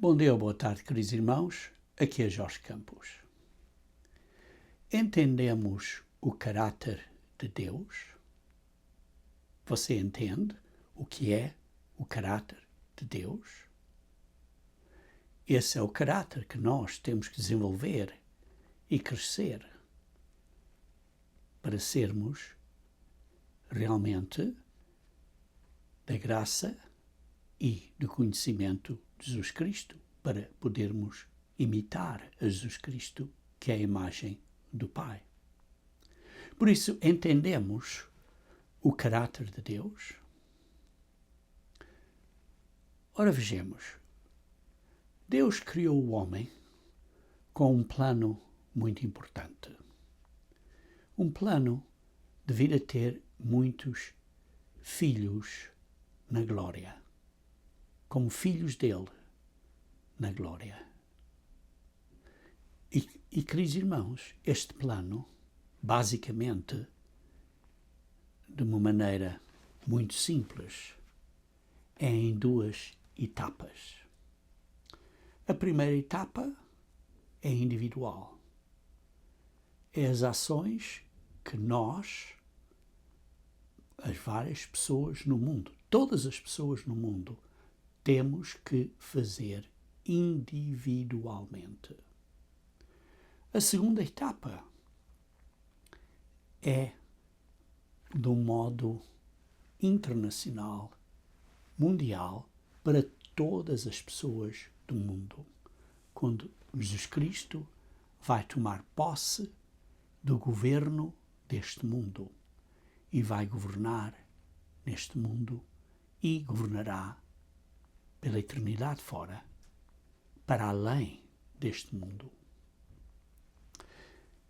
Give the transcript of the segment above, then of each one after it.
Bom dia ou boa tarde, queridos irmãos. Aqui é Jorge Campos. Entendemos o caráter de Deus? Você entende o que é o caráter de Deus? Esse é o caráter que nós temos que desenvolver e crescer para sermos realmente da graça e do conhecimento de Jesus Cristo, para podermos imitar a Jesus Cristo, que é a imagem do Pai. Por isso, entendemos o caráter de Deus? Ora, vejamos. Deus criou o homem com um plano muito importante. Um plano de vir a ter muitos filhos na glória, como filhos dele na glória. E queridos irmãos, este plano, basicamente, de uma maneira muito simples, é em duas etapas. A primeira etapa é individual. É as ações que nós, as várias pessoas no mundo, todas as pessoas no mundo, temos que fazer individualmente. A segunda etapa é de um modo internacional, mundial, para todas as pessoas do mundo, quando Jesus Cristo vai tomar posse do governo deste mundo e vai governar neste mundo e governará pela eternidade fora, para além deste mundo.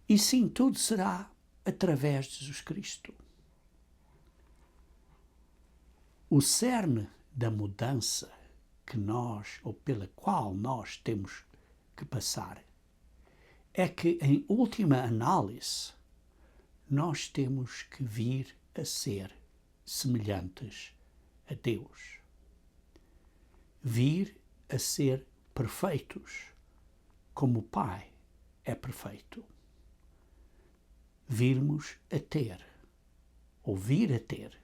E sim, tudo será através de Jesus Cristo. O cerne da mudança que nós, ou pela qual nós temos que passar, é que, em última análise, nós temos que vir a ser semelhantes a Deus. Vir a ser perfeitos, como o Pai é perfeito. Virmos a ter, ou vir a ter,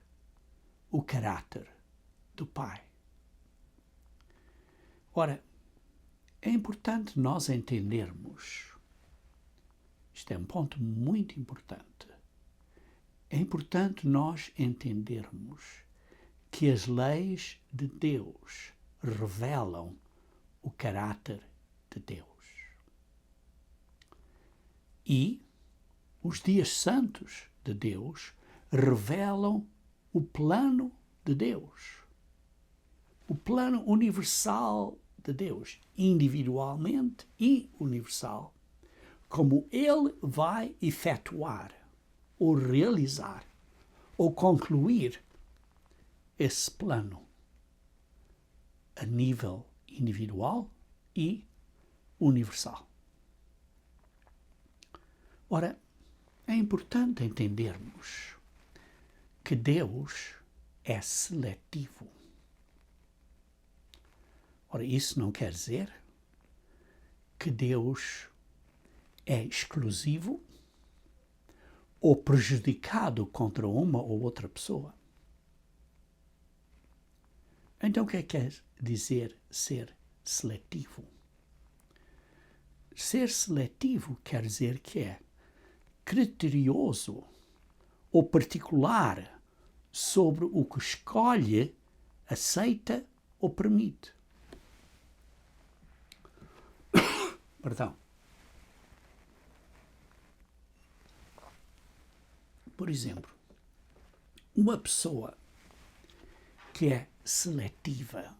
o caráter do Pai. Ora, é importante nós entendermos, isto é um ponto muito importante, é importante nós entendermos que as leis de Deus revelam o caráter de Deus. E os dias santos de Deus revelam o plano de Deus, o plano universal de Deus, individualmente e universal, como Ele vai efetuar, ou realizar, ou concluir esse plano a nível individual e universal. Ora, é importante entendermos que Deus é seletivo. Ora, isso não quer dizer que Deus é exclusivo ou prejudicado contra uma ou outra pessoa. Então, o que quer dizer ser seletivo? Ser seletivo quer dizer que é criterioso ou particular sobre o que escolhe, aceita ou permite. Perdão. Por exemplo, uma pessoa que é seletiva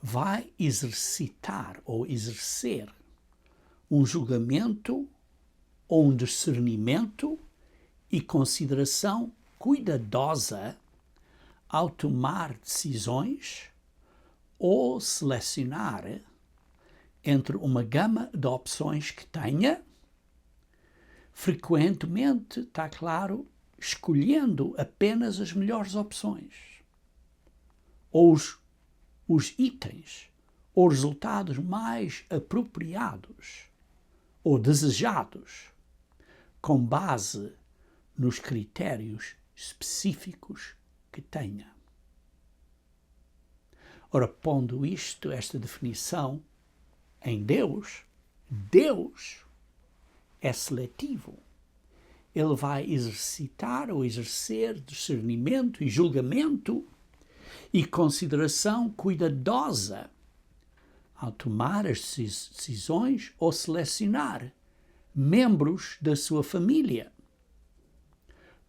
vai exercitar ou exercer um julgamento ou um discernimento e consideração cuidadosa ao tomar decisões ou selecionar entre uma gama de opções que tenha, frequentemente, está claro, escolhendo apenas as melhores opções, ou os itens, ou resultados mais apropriados ou desejados, com base nos critérios específicos que tenha. Ora, pondo esta definição em Deus, Deus é seletivo. Ele vai exercitar ou exercer discernimento e julgamento e consideração cuidadosa ao tomar as decisões ou selecionar membros da sua família,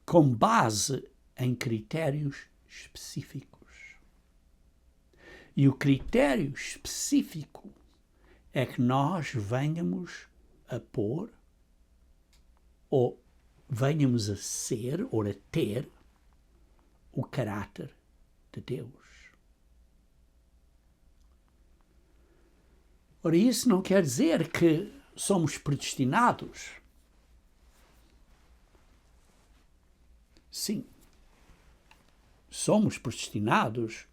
com base em critérios específicos. E o critério específico é que nós venhamos a pôr, ou venhamos a ser, ou a ter, o caráter de Deus. Ora, isso não quer dizer que somos predestinados. Sim, somos predestinados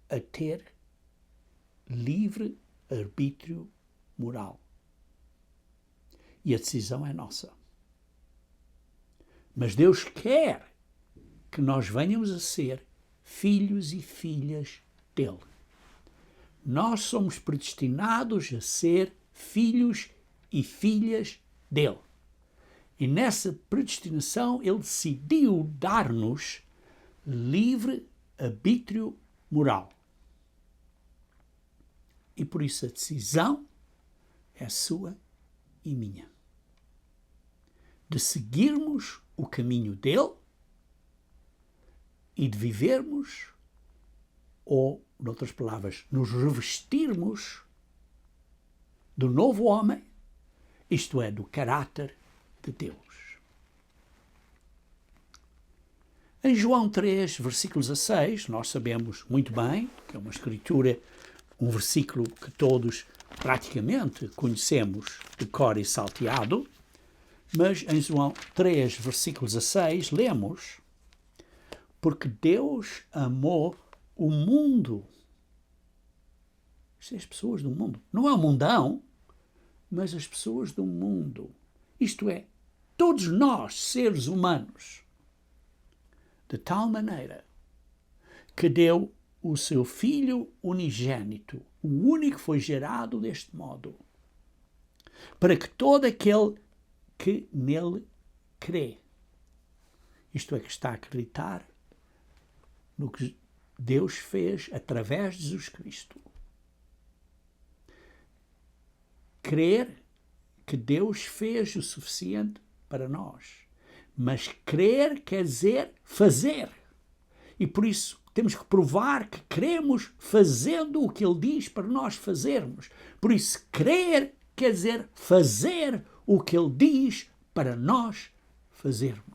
a ter livre arbítrio moral. E a decisão é nossa. Mas Deus quer que nós venhamos a ser filhos e filhas dele. Nós somos predestinados a ser filhos e filhas dele. E nessa predestinação ele decidiu dar-nos livre arbítrio moral. E por isso a decisão é sua e minha. De seguirmos o caminho dele e de vivermos, ou, em outras palavras, nos revestirmos do novo homem, isto é, do caráter de Deus. Em João 3, versículos a 6, nós sabemos muito bem que é uma escritura, um versículo que todos praticamente conhecemos de cor e salteado, mas em João 3, versículos a 6, lemos: porque Deus amou o mundo. Isto é, as pessoas do mundo. Não é o mundão, mas as pessoas do mundo. Isto é, todos nós, seres humanos, de tal maneira que deu o seu Filho unigênito, o único que foi gerado deste modo, para que todo aquele que nele crê, isto é, que está a acreditar no que Deus fez através de Jesus Cristo, crer que Deus fez o suficiente para nós. Mas crer quer dizer fazer. E por isso temos que provar que cremos fazendo o que Ele diz para nós fazermos. Por isso, crer quer dizer fazer o que Ele diz para nós fazermos.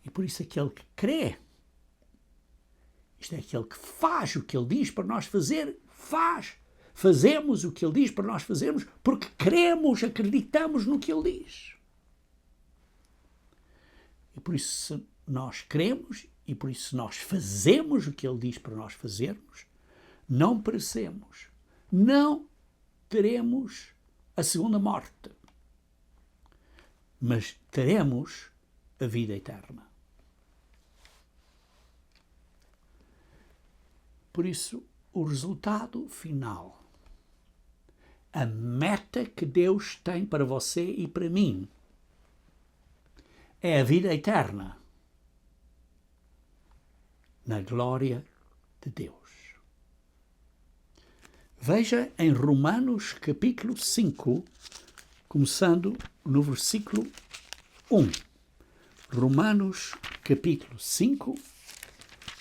E por isso aquele que crê, isto é, aquele que faz o que Ele diz para nós fazer, fazemos o que Ele diz para nós fazermos porque cremos, acreditamos no que Ele diz. E por isso, se nós cremos e por isso nós fazemos o que Ele diz para nós fazermos, não perecemos, não teremos a segunda morte, mas teremos a vida eterna. Por isso, o resultado final, a meta que Deus tem para você e para mim, é a vida eterna na glória de Deus. Veja em Romanos capítulo 5, começando no versículo 1. Romanos capítulo 5,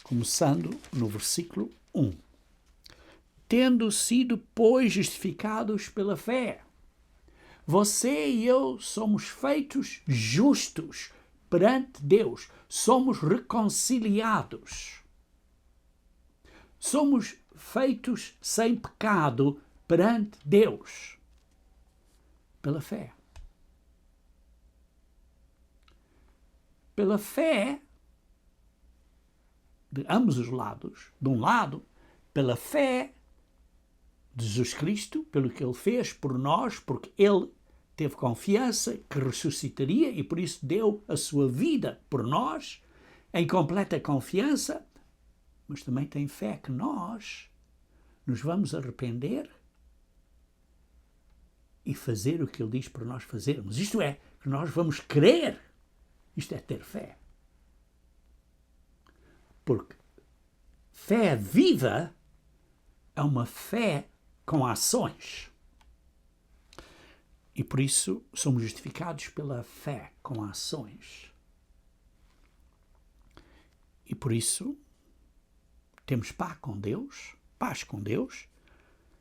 começando no versículo 1. Tendo sido, pois, justificados pela fé, você e eu somos feitos justos perante Deus. Somos reconciliados. Somos feitos sem pecado perante Deus. Pela fé. Pela fé, de ambos os lados. De um lado, pela fé de Jesus Cristo, pelo que Ele fez por nós, porque Ele teve confiança que ressuscitaria e por isso deu a sua vida por nós, em completa confiança, mas também tem fé que nós nos vamos arrepender e fazer o que Ele diz para nós fazermos. Isto é, que nós vamos crer. Isto é ter fé. Porque fé viva é uma fé com ações. E por isso somos justificados pela fé com ações. E por isso temos paz com Deus,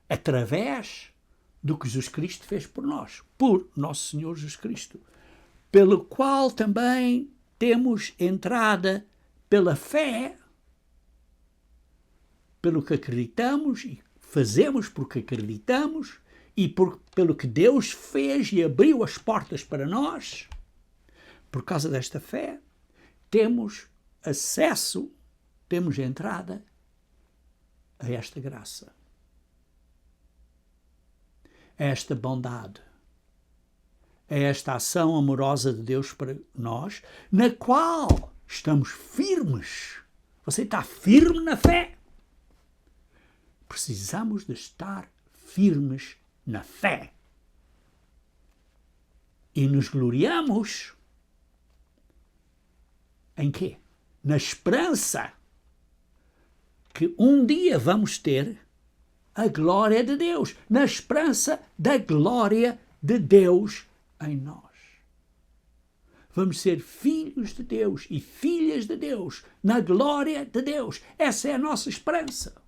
através do que Jesus Cristo fez por nós, por nosso Senhor Jesus Cristo, pelo qual também temos entrada pela fé, pelo que acreditamos e fazemos porque acreditamos e pelo que Deus fez e abriu as portas para nós. Por causa desta fé, temos acesso, temos entrada a esta graça, a esta bondade, a esta ação amorosa de Deus para nós, na qual estamos firmes. Você está firme na fé? Precisamos de estar firmes na fé. E nos gloriamos em quê? Na esperança que um dia vamos ter a glória de Deus, na esperança da glória de Deus em nós. Vamos ser filhos de Deus e filhas de Deus, na glória de Deus. Essa é a nossa esperança.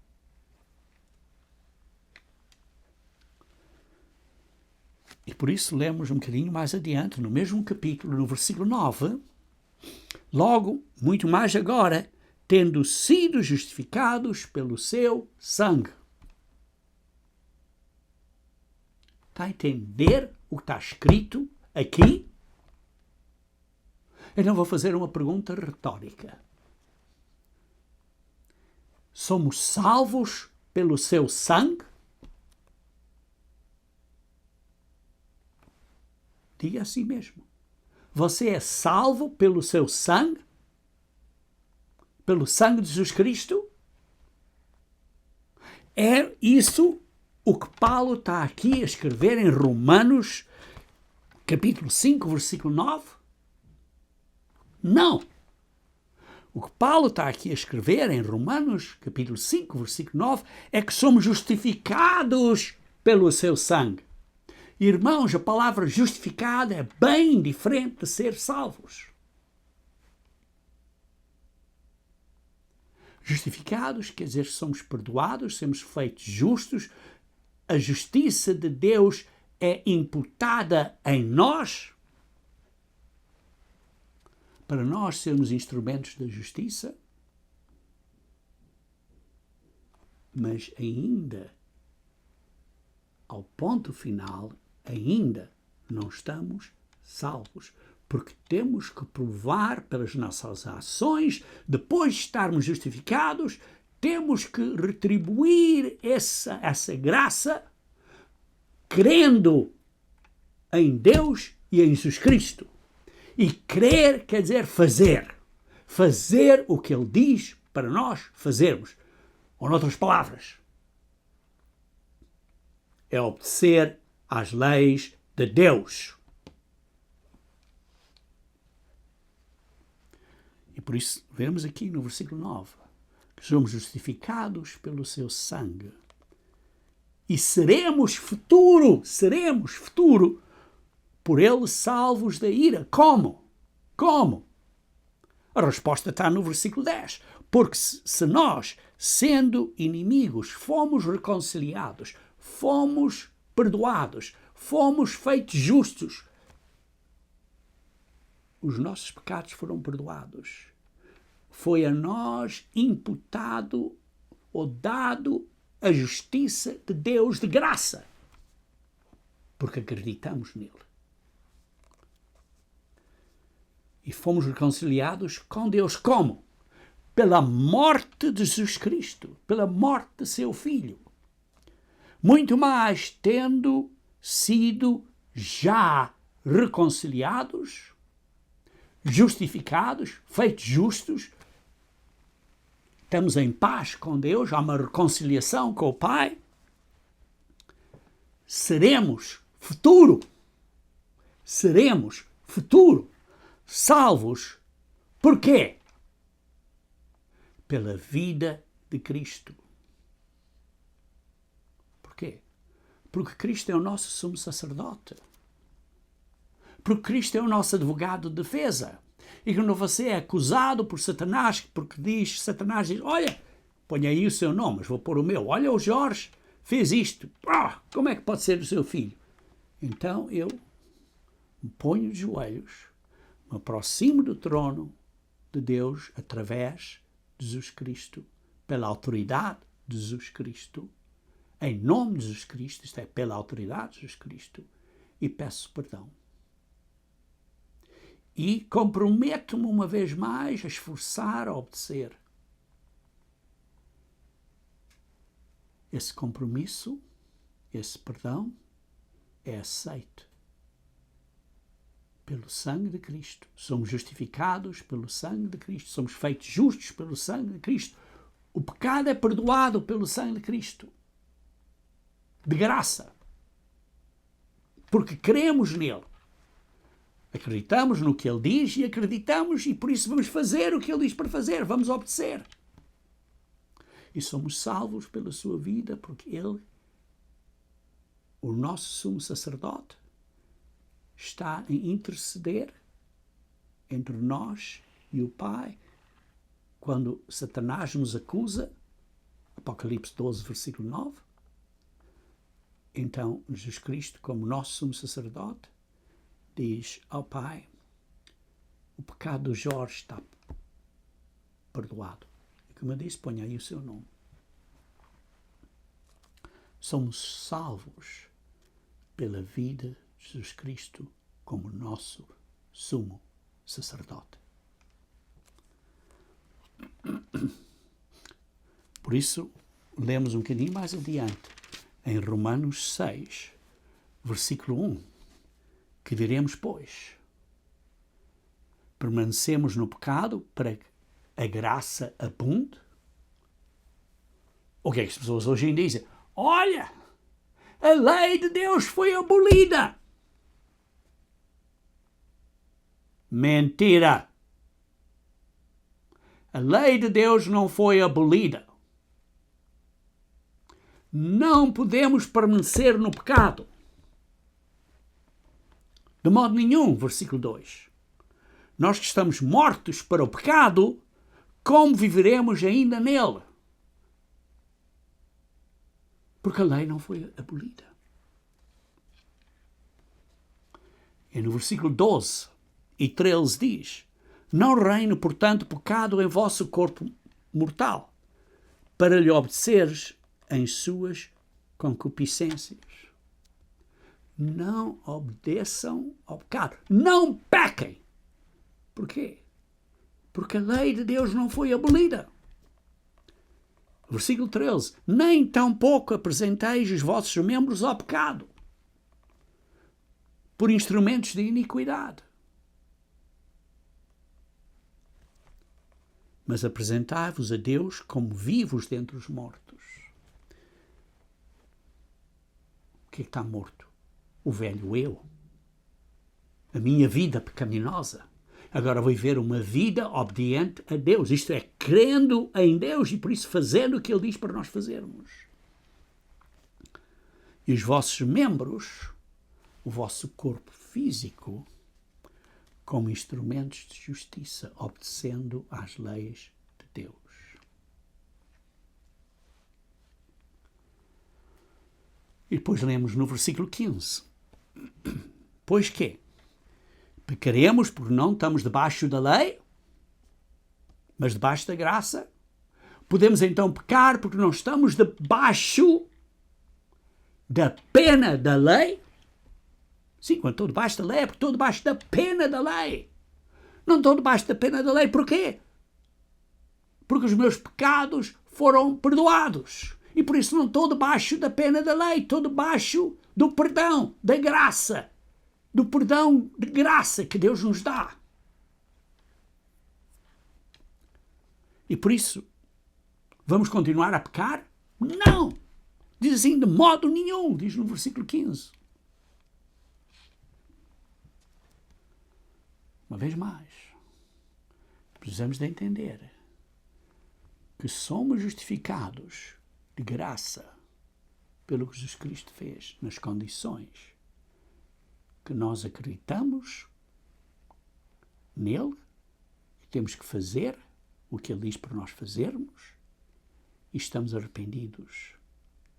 E por isso lemos um bocadinho mais adiante, no mesmo capítulo, no versículo 9, logo, muito mais agora, tendo sido justificados pelo seu sangue. Está a entender o que está escrito aqui? Então vou fazer uma pergunta retórica. Somos salvos pelo seu sangue? Diga a si mesmo. Você é salvo pelo seu sangue? Pelo sangue de Jesus Cristo? É isso o que Paulo está aqui a escrever em Romanos, capítulo 5, versículo 9? Não. O que Paulo está aqui a escrever em Romanos, capítulo 5, versículo 9, é que somos justificados pelo seu sangue. Irmãos, a palavra justificada é bem diferente de ser salvos. Justificados quer dizer que somos perdoados, somos feitos justos, a justiça de Deus é imputada em nós, para nós sermos instrumentos da justiça, mas ainda, ao ponto final, ainda não estamos salvos, porque temos que provar pelas nossas ações, depois de estarmos justificados, temos que retribuir essa graça, crendo em Deus e em Jesus Cristo. E crer quer dizer fazer. Fazer o que Ele diz para nós fazermos. Ou, noutras palavras, é obedecer às leis de Deus. E por isso, vemos aqui no versículo 9, que somos justificados pelo seu sangue. E seremos futuro, por ele salvos da ira. Como? Como? A resposta está no versículo 10. Porque se nós, sendo inimigos, fomos reconciliados, fomos perdoados, fomos feitos justos, os nossos pecados foram perdoados. Foi a nós imputado ou dado a justiça de Deus de graça, porque acreditamos nele. E fomos reconciliados com Deus. Como? pela morte de Jesus Cristo, pela morte de seu Filho. Muito mais, tendo sido já reconciliados, justificados, feitos justos, estamos em paz com Deus, há uma reconciliação com o Pai, seremos futuro, salvos. Por quê? Pela vida de Cristo. Por quê? Porque Cristo é o nosso sumo sacerdote. Porque Cristo é o nosso advogado de defesa. E quando você é acusado por Satanás, porque Satanás diz, olha, põe aí o seu nome, mas vou pôr o meu. Olha, o Jorge fez isto. Como é que pode ser o seu filho? Então eu me ponho de joelhos, me aproximo do trono de Deus através de Jesus Cristo, pela autoridade de Jesus Cristo, em nome de Jesus Cristo, isto é, pela autoridade de Jesus Cristo, e peço perdão. E comprometo-me uma vez mais a esforçar, a obedecer. Esse compromisso, esse perdão, é aceito pelo sangue de Cristo. Somos justificados pelo sangue de Cristo. Somos feitos justos pelo sangue de Cristo. O pecado é perdoado pelo sangue de Cristo. De graça. Porque cremos nele. Acreditamos no que ele diz e acreditamos e por isso vamos fazer o que ele diz para fazer. Vamos obedecer. E somos salvos pela sua vida porque ele, o nosso sumo sacerdote, está a interceder entre nós e o Pai quando Satanás nos acusa, Apocalipse 12, versículo 9. Então, Jesus Cristo, como nosso sumo sacerdote, diz ao Pai, o pecado do Jorge está perdoado. E como eu disse, ponha aí o seu nome. Somos salvos pela vida de Jesus Cristo como nosso sumo sacerdote. Por isso, lemos um bocadinho mais adiante, em Romanos 6, versículo 1, que diremos, pois, permanecemos no pecado para que a graça abunde? O que é que as pessoas hoje em dia dizem? Olha, a lei de Deus foi abolida. Mentira. A lei de Deus não foi abolida. Não podemos permanecer no pecado. De modo nenhum, versículo 2. Nós que estamos mortos para o pecado, como viveremos ainda nele? Porque a lei não foi abolida. E no versículo 12 e 13 diz, não reine, portanto, pecado em vosso corpo mortal, para lhe obedeceres em suas concupiscências. Não obedeçam ao pecado. Não pequem. Por quê? Porque a lei de Deus não foi abolida. Versículo 13. Nem tampouco apresenteis os vossos membros ao pecado, por instrumentos de iniquidade. Mas apresentai-vos a Deus como vivos dentre os mortos. O que é que está morto? O velho eu. A minha vida pecaminosa. Agora vou viver uma vida obediente a Deus. Isto é, crendo em Deus e por isso fazendo o que Ele diz para nós fazermos. E os vossos membros, o vosso corpo físico, como instrumentos de justiça, obedecendo às leis de Deus. E depois lemos no versículo 15. Pois que? Pecaremos porque não estamos debaixo da lei, mas debaixo da graça? Podemos então pecar porque não estamos debaixo da pena da lei? Sim, quando estou debaixo da lei é porque estou debaixo da pena da lei. Não estou debaixo da pena da lei, porquê? porque os meus pecados foram perdoados. E por isso não estou debaixo da pena da lei, estou debaixo do perdão, da graça, do perdão de graça que Deus nos dá. E por isso, vamos continuar a pecar? Não! Diz assim, de modo nenhum, diz no versículo 15. Uma vez mais, precisamos de entender que somos justificados de graça pelo que Jesus Cristo fez, nas condições que nós acreditamos nele, e temos que fazer o que ele diz para nós fazermos, e estamos arrependidos,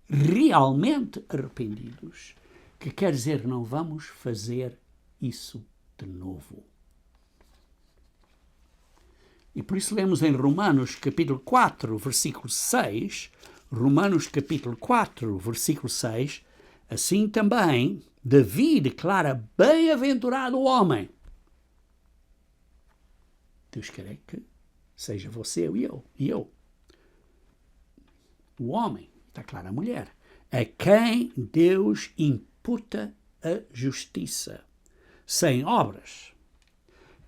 realmente arrependidos, que quer dizer não vamos fazer isso de novo. E por isso lemos em Romanos capítulo 4, versículo 6, Romanos capítulo 4, versículo 6, assim também Davi declara bem-aventurado o homem. Deus quer que seja você e eu. O homem, está claro, a mulher, a quem Deus imputa a justiça, sem obras.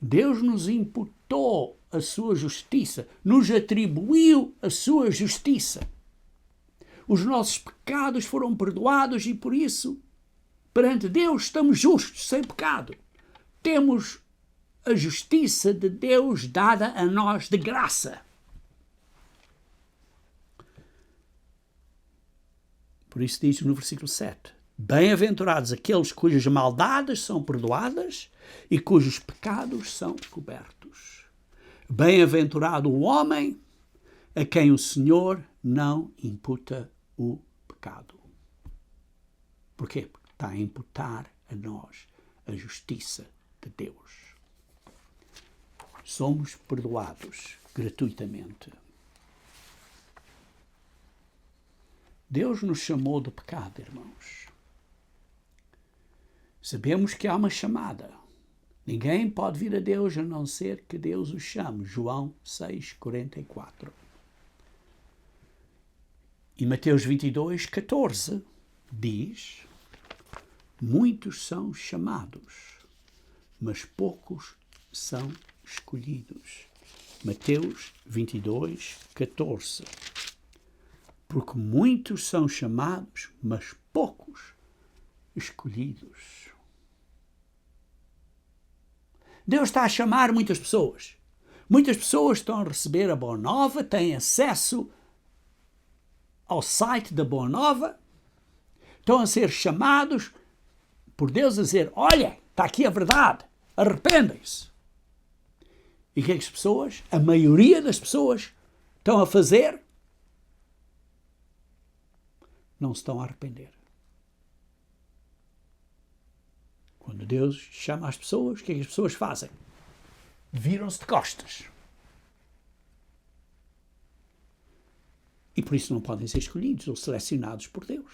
Deus nos imputou a sua justiça, nos atribuiu a sua justiça. Os nossos pecados foram perdoados e por isso, perante Deus, estamos justos, sem pecado. Temos a justiça de Deus dada a nós de graça. Por isso diz no versículo 7, bem-aventurados aqueles cujas maldades são perdoadas e cujos pecados são cobertos. Bem-aventurado o homem a quem o Senhor não imputa o pecado. Porquê? Porque está a imputar a nós a justiça de Deus. Somos perdoados gratuitamente. Deus nos chamou de pecado, irmãos. Sabemos que há uma chamada. Ninguém pode vir a Deus a não ser que Deus o chame. João 6,44. E Mateus 22,14 diz, muitos são chamados, mas poucos são escolhidos. Mateus 22,14. Porque muitos são chamados, mas poucos escolhidos. Deus está a chamar muitas pessoas. Muitas pessoas estão a receber a Boa Nova, têm acesso ao site da Boa Nova, estão a ser chamados por Deus a dizer, olha, está aqui a verdade, arrependem-se. E o que é que as pessoas, a maioria das pessoas, estão a fazer? Não se estão a arrepender. Quando Deus chama as pessoas, o que é que as pessoas fazem? Viram-se de costas. E por isso não podem ser escolhidos ou selecionados por Deus.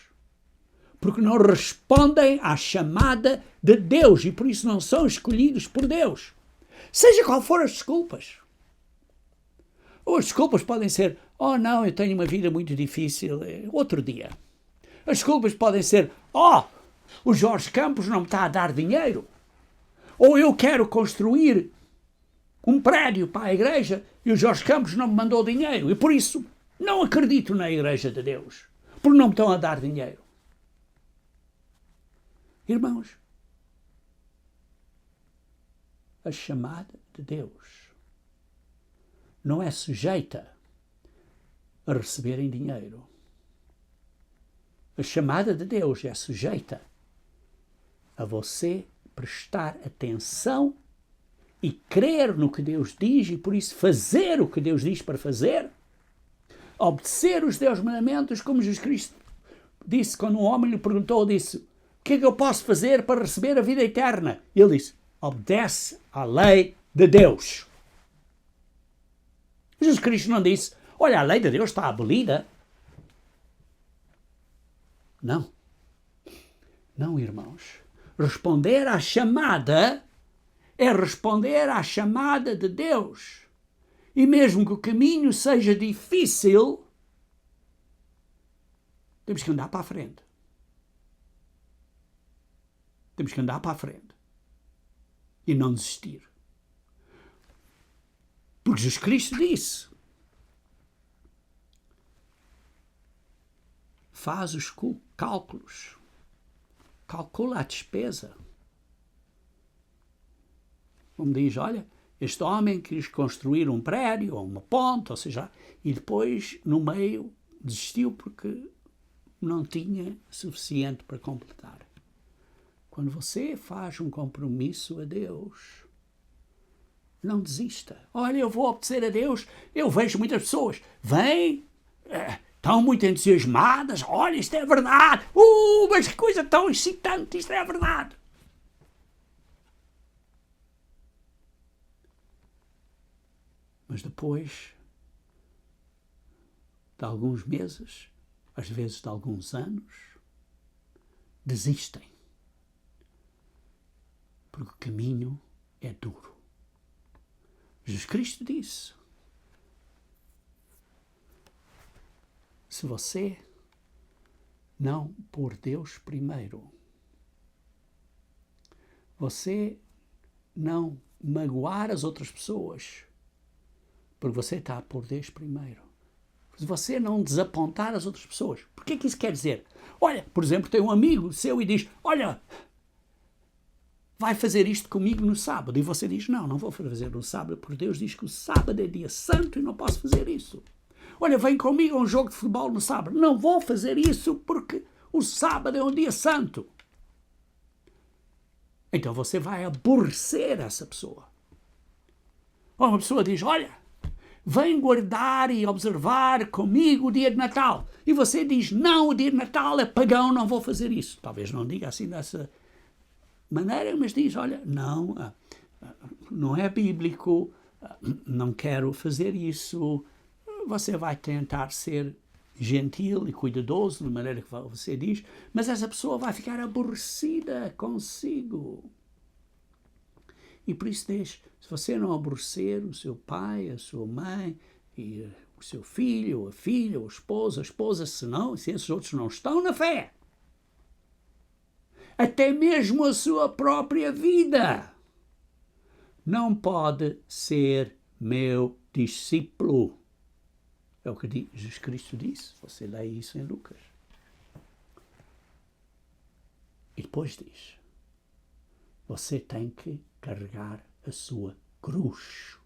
Porque não respondem à chamada de Deus e por isso não são escolhidos por Deus. Seja qual for as desculpas. Ou as desculpas podem ser, oh não, eu tenho uma vida muito difícil, outro dia. As desculpas podem ser, o Jorge Campos não me está a dar dinheiro. Ou eu quero construir um prédio para a igreja e o Jorge Campos não me mandou dinheiro. E por isso não acredito na igreja de Deus. Porque não me estão a dar dinheiro. Irmãos, a chamada de Deus não é sujeita a receberem dinheiro. A chamada de Deus é sujeita a você prestar atenção e crer no que Deus diz e por isso fazer o que Deus diz para fazer, obedecer os 10 mandamentos, como Jesus Cristo disse quando um homem lhe perguntou, disse, o que é que eu posso fazer para receber a vida eterna? E ele disse, obedece à lei de Deus. Jesus Cristo não disse, olha, a lei de Deus está abolida. Não, irmãos. Responder à chamada é responder à chamada de Deus. E mesmo que o caminho seja difícil, temos que andar para a frente. Temos que andar para a frente. E não desistir. Porque Jesus Cristo disse: faz os cálculos. Calcula a despesa. Como diz, olha, este homem quis construir um prédio ou uma ponte, ou seja, e depois, no meio, desistiu porque não tinha suficiente para completar. Quando você faz um compromisso a Deus, não desista. Olha, eu vou obedecer a Deus. Eu vejo muitas pessoas, vêm, estão muito entusiasmadas. Olha, isto é verdade. Mas que coisa tão excitante, isto é verdade. Mas depois de alguns meses, às vezes de alguns anos, desistem. Porque o caminho é duro. Jesus Cristo disse: se você não pôr Deus primeiro, você não magoar as outras pessoas, porque você está a pôr Deus primeiro, se você não desapontar as outras pessoas, o que é que isso quer dizer? Olha, por exemplo, tem um amigo seu e diz: olha, vai fazer isto comigo no sábado. E você diz: não vou fazer no sábado, porque Deus diz que o sábado é dia santo e não posso fazer isso. Olha, vem comigo a um jogo de futebol no sábado. Não vou fazer isso porque o sábado é um dia santo. Então você vai aborrecer essa pessoa. Ou uma pessoa diz: olha, vem guardar e observar comigo o dia de Natal. E você diz: não, o dia de Natal é pagão, não vou fazer isso. Talvez não diga assim dessa maneira, mas diz: olha, não é bíblico, não quero fazer isso. Você vai tentar ser gentil e cuidadoso, da maneira que você diz, mas essa pessoa vai ficar aborrecida consigo. E por isso diz: se você não aborrecer o seu pai, a sua mãe, e o seu filho, a filha, o esposo, a esposa, se esses outros não estão na fé, até mesmo a sua própria vida, não pode ser meu discípulo. É o que Jesus Cristo disse. Você lê isso em Lucas. E depois diz: você tem que carregar a sua cruz.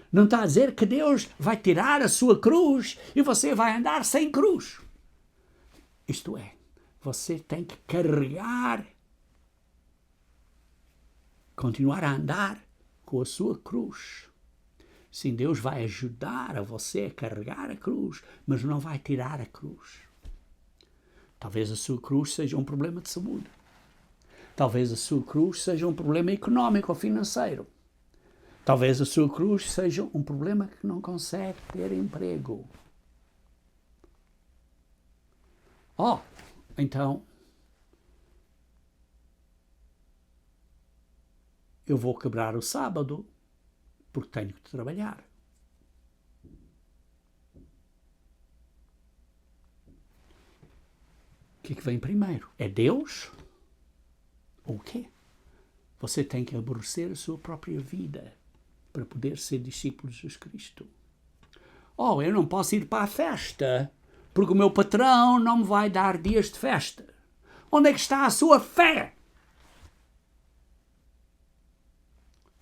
Não está a dizer que Deus vai tirar a sua cruz e você vai andar sem cruz. Isto é, você tem que carregar, continuar a andar com a sua cruz. Sim, Deus vai ajudar a você a carregar a cruz, mas não vai tirar a cruz. Talvez a sua cruz seja um problema de saúde. Talvez a sua cruz seja um problema económico ou financeiro. Talvez a sua cruz seja um problema que não consegue ter emprego. Então, eu vou quebrar o sábado porque tenho que trabalhar. O que vem primeiro? É Deus? Ou o quê? Você tem que aborrecer a sua própria vida para poder ser discípulo de Jesus Cristo. Eu não posso ir para a festa porque o meu patrão não me vai dar dias de festa. Onde é que está a sua fé?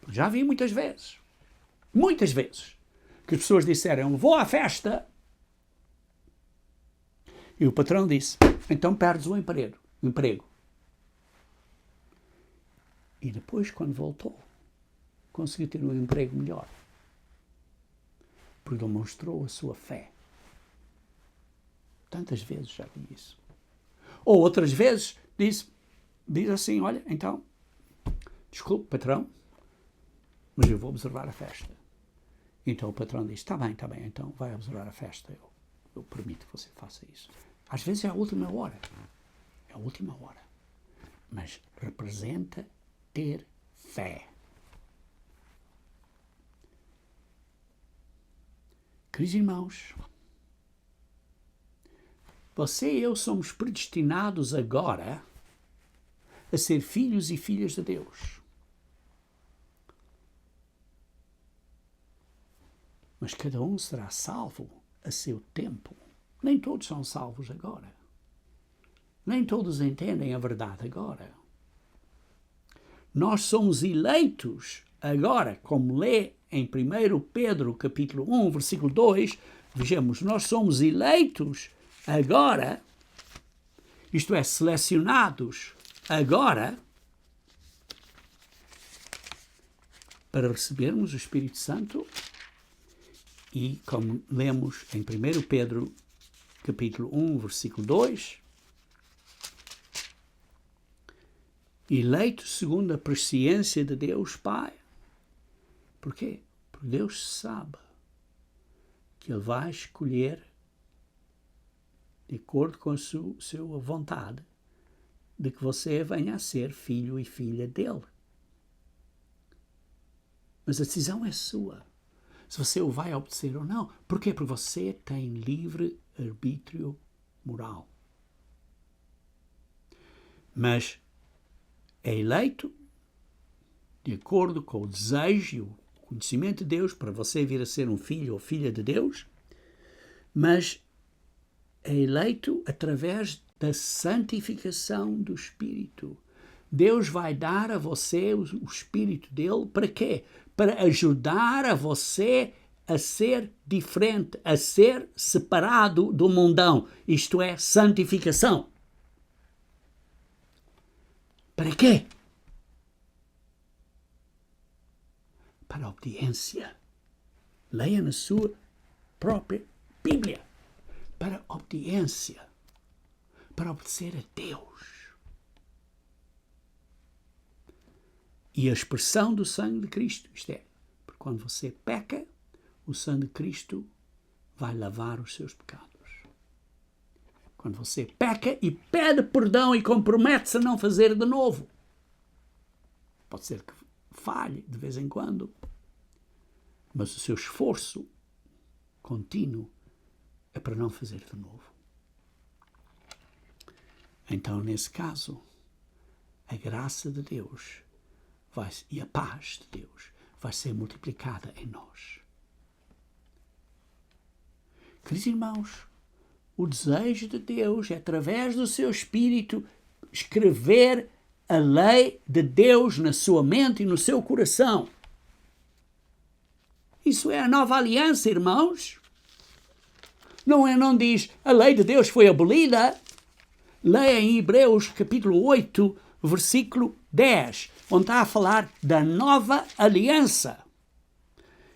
Já vi muitas vezes, que as pessoas disseram: vou à festa. E o patrão disse: então perdes o emprego. E depois, quando voltou, conseguiu ter um emprego melhor. Porque demonstrou a sua fé. Tantas vezes já vi isso. Ou outras vezes diz assim: olha, então, desculpe, patrão, mas eu vou observar a festa. Então o patrão diz: está bem, então vai observar a festa. Eu permito que você faça isso. Às vezes é a última hora. Mas representa ter fé. Queridos irmãos, você e eu somos predestinados agora a ser filhos e filhas de Deus. Mas cada um será salvo a seu tempo. Nem todos são salvos agora. Nem todos entendem a verdade agora. Nós somos eleitos agora, como lê em 1 Pedro capítulo 1, versículo 2, vejamos, nós somos eleitos agora, isto é, selecionados agora, para recebermos o Espírito Santo e, como lemos em 1 Pedro capítulo 1, versículo 2, eleitos segundo a presciência de Deus Pai. Porquê? Porque Deus sabe que Ele vai escolher, de acordo com a sua vontade, de que você venha a ser filho e filha dele. Mas a decisão é sua, se você o vai obedecer ou não. Porquê? Porque você tem livre arbítrio moral. Mas é eleito de acordo com o desejo e o conhecimento de Deus para você vir a ser um filho ou filha de Deus, mas é eleito através da santificação do Espírito. Deus vai dar a você o Espírito dele para quê? Para ajudar a você a ser diferente, a ser separado do mundão. Isto é, santificação. Para quê? Para a obediência. Leia na sua própria Bíblia. Para a obediência. Para obedecer a Deus. E a expressão do sangue de Cristo, isto é, porque quando você peca, o sangue de Cristo vai lavar os seus pecados. Quando você peca e pede perdão e compromete-se a não fazer de novo. Pode ser que falhe de vez em quando, mas o seu esforço contínuo é para não fazer de novo. Então, nesse caso, a graça de Deus e a paz de Deus vai ser multiplicada em nós. Queridos irmãos, o desejo de Deus é, através do seu Espírito, escrever a lei de Deus na sua mente e no seu coração. Isso é a nova aliança, irmãos. Não diz a lei de Deus foi abolida. Leia em Hebreus capítulo 8, versículo 10, onde está a falar da nova aliança.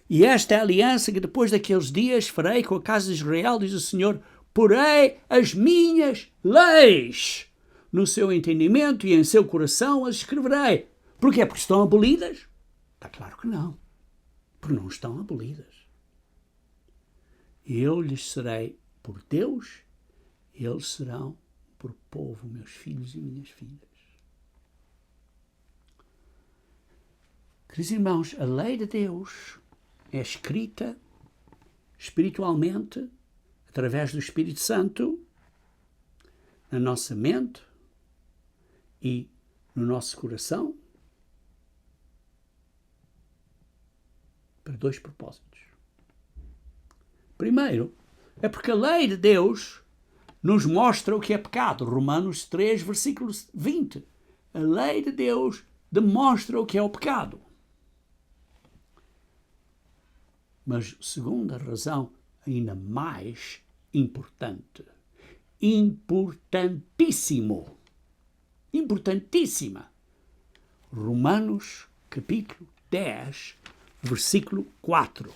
E esta é a aliança que depois daqueles dias farei com a casa de Israel, diz o Senhor, porei as minhas leis no seu entendimento e em seu coração as escreverei. Porquê? Porque estão abolidas? Está claro que não. Porque não estão abolidas. Eu lhes serei por Deus, eles serão por povo, meus filhos e minhas filhas. Queridos irmãos, a lei de Deus é escrita espiritualmente, através do Espírito Santo, na nossa mente e no nosso coração, para dois propósitos. Primeiro, é porque a lei de Deus nos mostra o que é pecado. Romanos 3, versículo 20. A lei de Deus demonstra o que é o pecado. Mas segunda razão, ainda mais importante, importantíssimo, importantíssima, Romanos capítulo 10, versículo 4.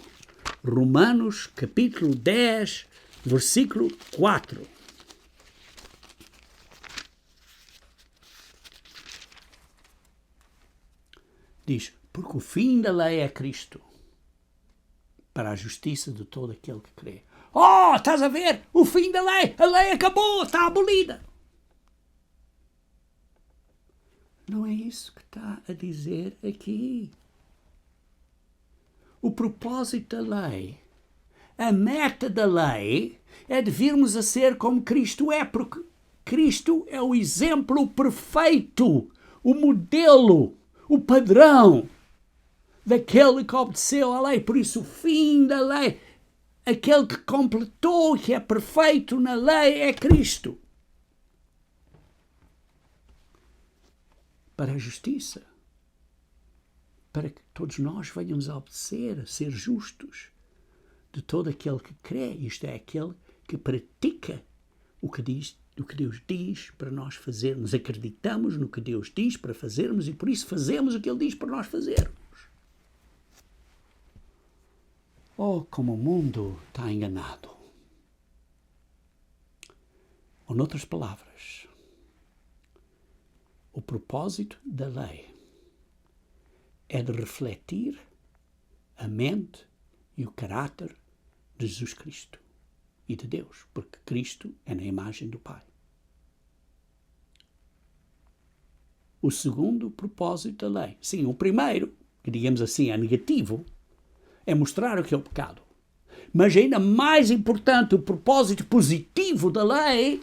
Romanos capítulo 10, versículo 4. Diz, porque o fim da lei é Cristo, para a justiça de todo aquele que crê. Oh, estás a ver? O fim da lei! A lei acabou, está abolida. Não é isso que está a dizer aqui. O propósito da lei a meta da lei é de virmos a ser como Cristo é, porque Cristo é o exemplo perfeito, o modelo, o padrão daquele que obedeceu à lei. Por isso, o fim da lei, aquele que completou, que é perfeito na lei, é Cristo. Para a justiça, para que todos nós venhamos a obedecer, a ser justos de todo aquele que crê, isto é, aquele que pratica o que Deus diz para nós fazermos. Acreditamos no que Deus diz para fazermos e por isso fazemos o que Ele diz para nós fazermos. Oh, como o mundo está enganado. Ou, noutras palavras, o propósito da lei é de refletir a mente e o caráter de Jesus Cristo e de Deus, porque Cristo é na imagem do Pai. O segundo propósito da lei, sim, o primeiro, que digamos assim é negativo, é mostrar o que é o pecado. Mas ainda mais importante, o propósito positivo da lei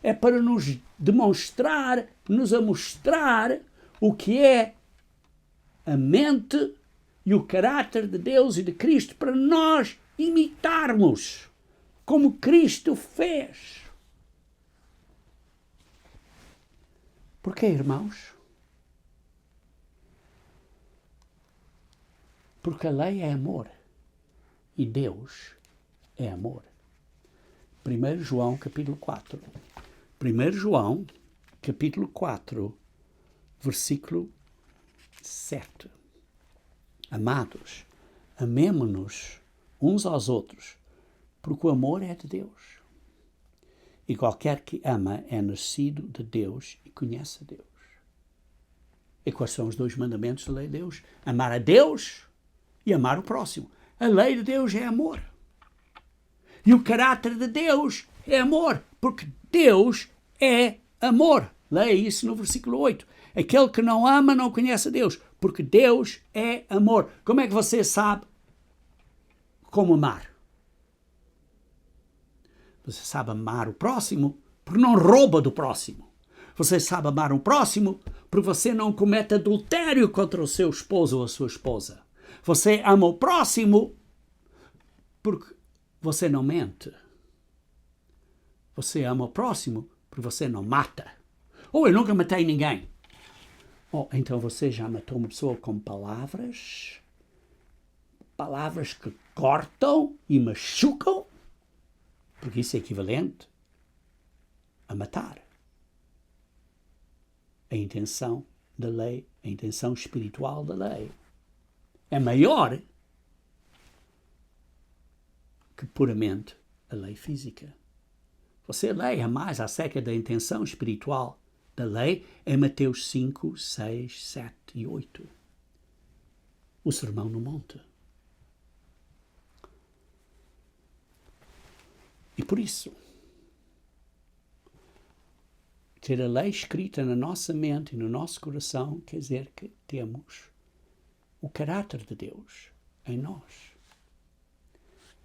é para nos demonstrar, nos mostrar o que é a mente e o caráter de Deus e de Cristo, para nós imitarmos como Cristo fez. Porquê, irmãos? Porque a lei é amor e Deus é amor. 1 João capítulo 4. 1 João capítulo 4, versículo 7. Amados, amemo-nos uns aos outros, porque o amor é de Deus. E qualquer que ama é nascido de Deus e conhece a Deus. E quais são os dois mandamentos da lei de Deus? Amar a Deus e amar o próximo. A lei de Deus é amor. E o caráter de Deus é amor, porque Deus é amor. Leia isso no versículo 8. Aquele que não ama não conhece a Deus, porque Deus é amor. Como é que você sabe como amar? Você sabe amar o próximo porque não rouba do próximo. Você sabe amar o próximo porque você não comete adultério contra o seu esposo ou a sua esposa. Você ama o próximo porque você não mente. Você ama o próximo porque você não mata. Ou eu nunca matei ninguém. Ou então você já matou uma pessoa com palavras que cortam e machucam, porque isso é equivalente a matar. A intenção da lei, a intenção espiritual da lei é maior que puramente a lei física. Você leia mais acerca da intenção espiritual da lei em Mateus 5, 6, 7 e 8. O Sermão no Monte. E por isso, ter a lei escrita na nossa mente e no nosso coração quer dizer que temos o caráter de Deus em nós.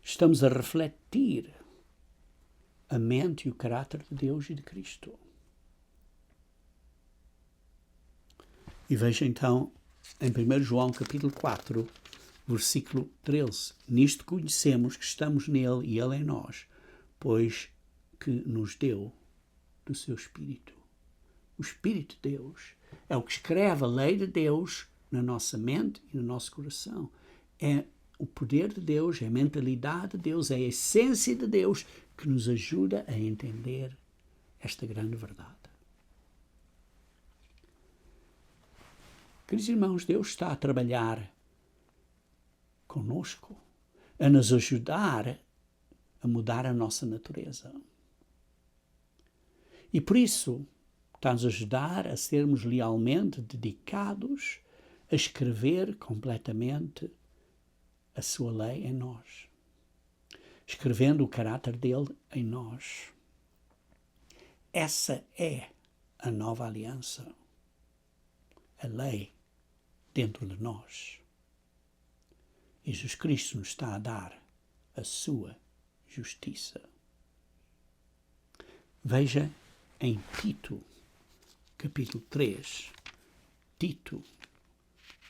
Estamos a refletir a mente e o caráter de Deus e de Cristo. E veja então em 1 João capítulo 4, versículo 13. Nisto conhecemos que estamos nele e ele em nós, pois que nos deu do seu Espírito. O Espírito de Deus é o que escreve a lei de Deus na nossa mente e no nosso coração. É o poder de Deus, é a mentalidade de Deus, é a essência de Deus que nos ajuda a entender esta grande verdade. Queridos irmãos, Deus está a trabalhar conosco, a nos ajudar a mudar a nossa natureza. E por isso, está-nos a ajudar a sermos lealmente dedicados a escrever completamente a sua lei em nós, escrevendo o caráter dele em nós. Essa é a nova aliança, a lei dentro de nós. Jesus Cristo nos está a dar a sua justiça. Veja em Tito, capítulo 3. Tito,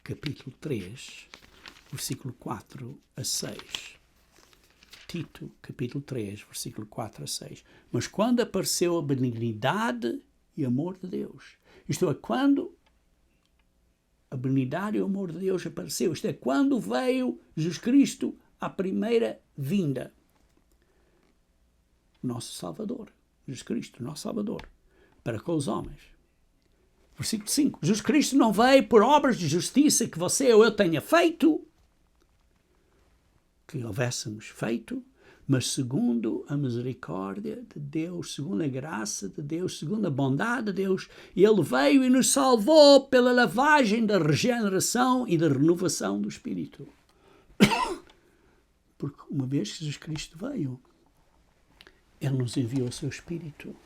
capítulo 3, versículo 4 a 6. Tito, capítulo 3, versículo 4 a 6. Mas quando apareceu a benignidade e amor de Deus, isto é, quando a benignidade e o amor de Deus apareceu, isto é, quando veio Jesus Cristo à primeira vinda, nosso Salvador, Jesus Cristo, nosso Salvador, para com os homens. Versículo 5. Jesus Cristo não veio por obras de justiça que você ou eu tenha feito, que houvéssemos feito, mas segundo a misericórdia de Deus, segundo a graça de Deus, segundo a bondade de Deus, Ele veio e nos salvou pela lavagem da regeneração e da renovação do Espírito. Porque uma vez que Jesus Cristo veio, Ele nos enviou o seu Espírito.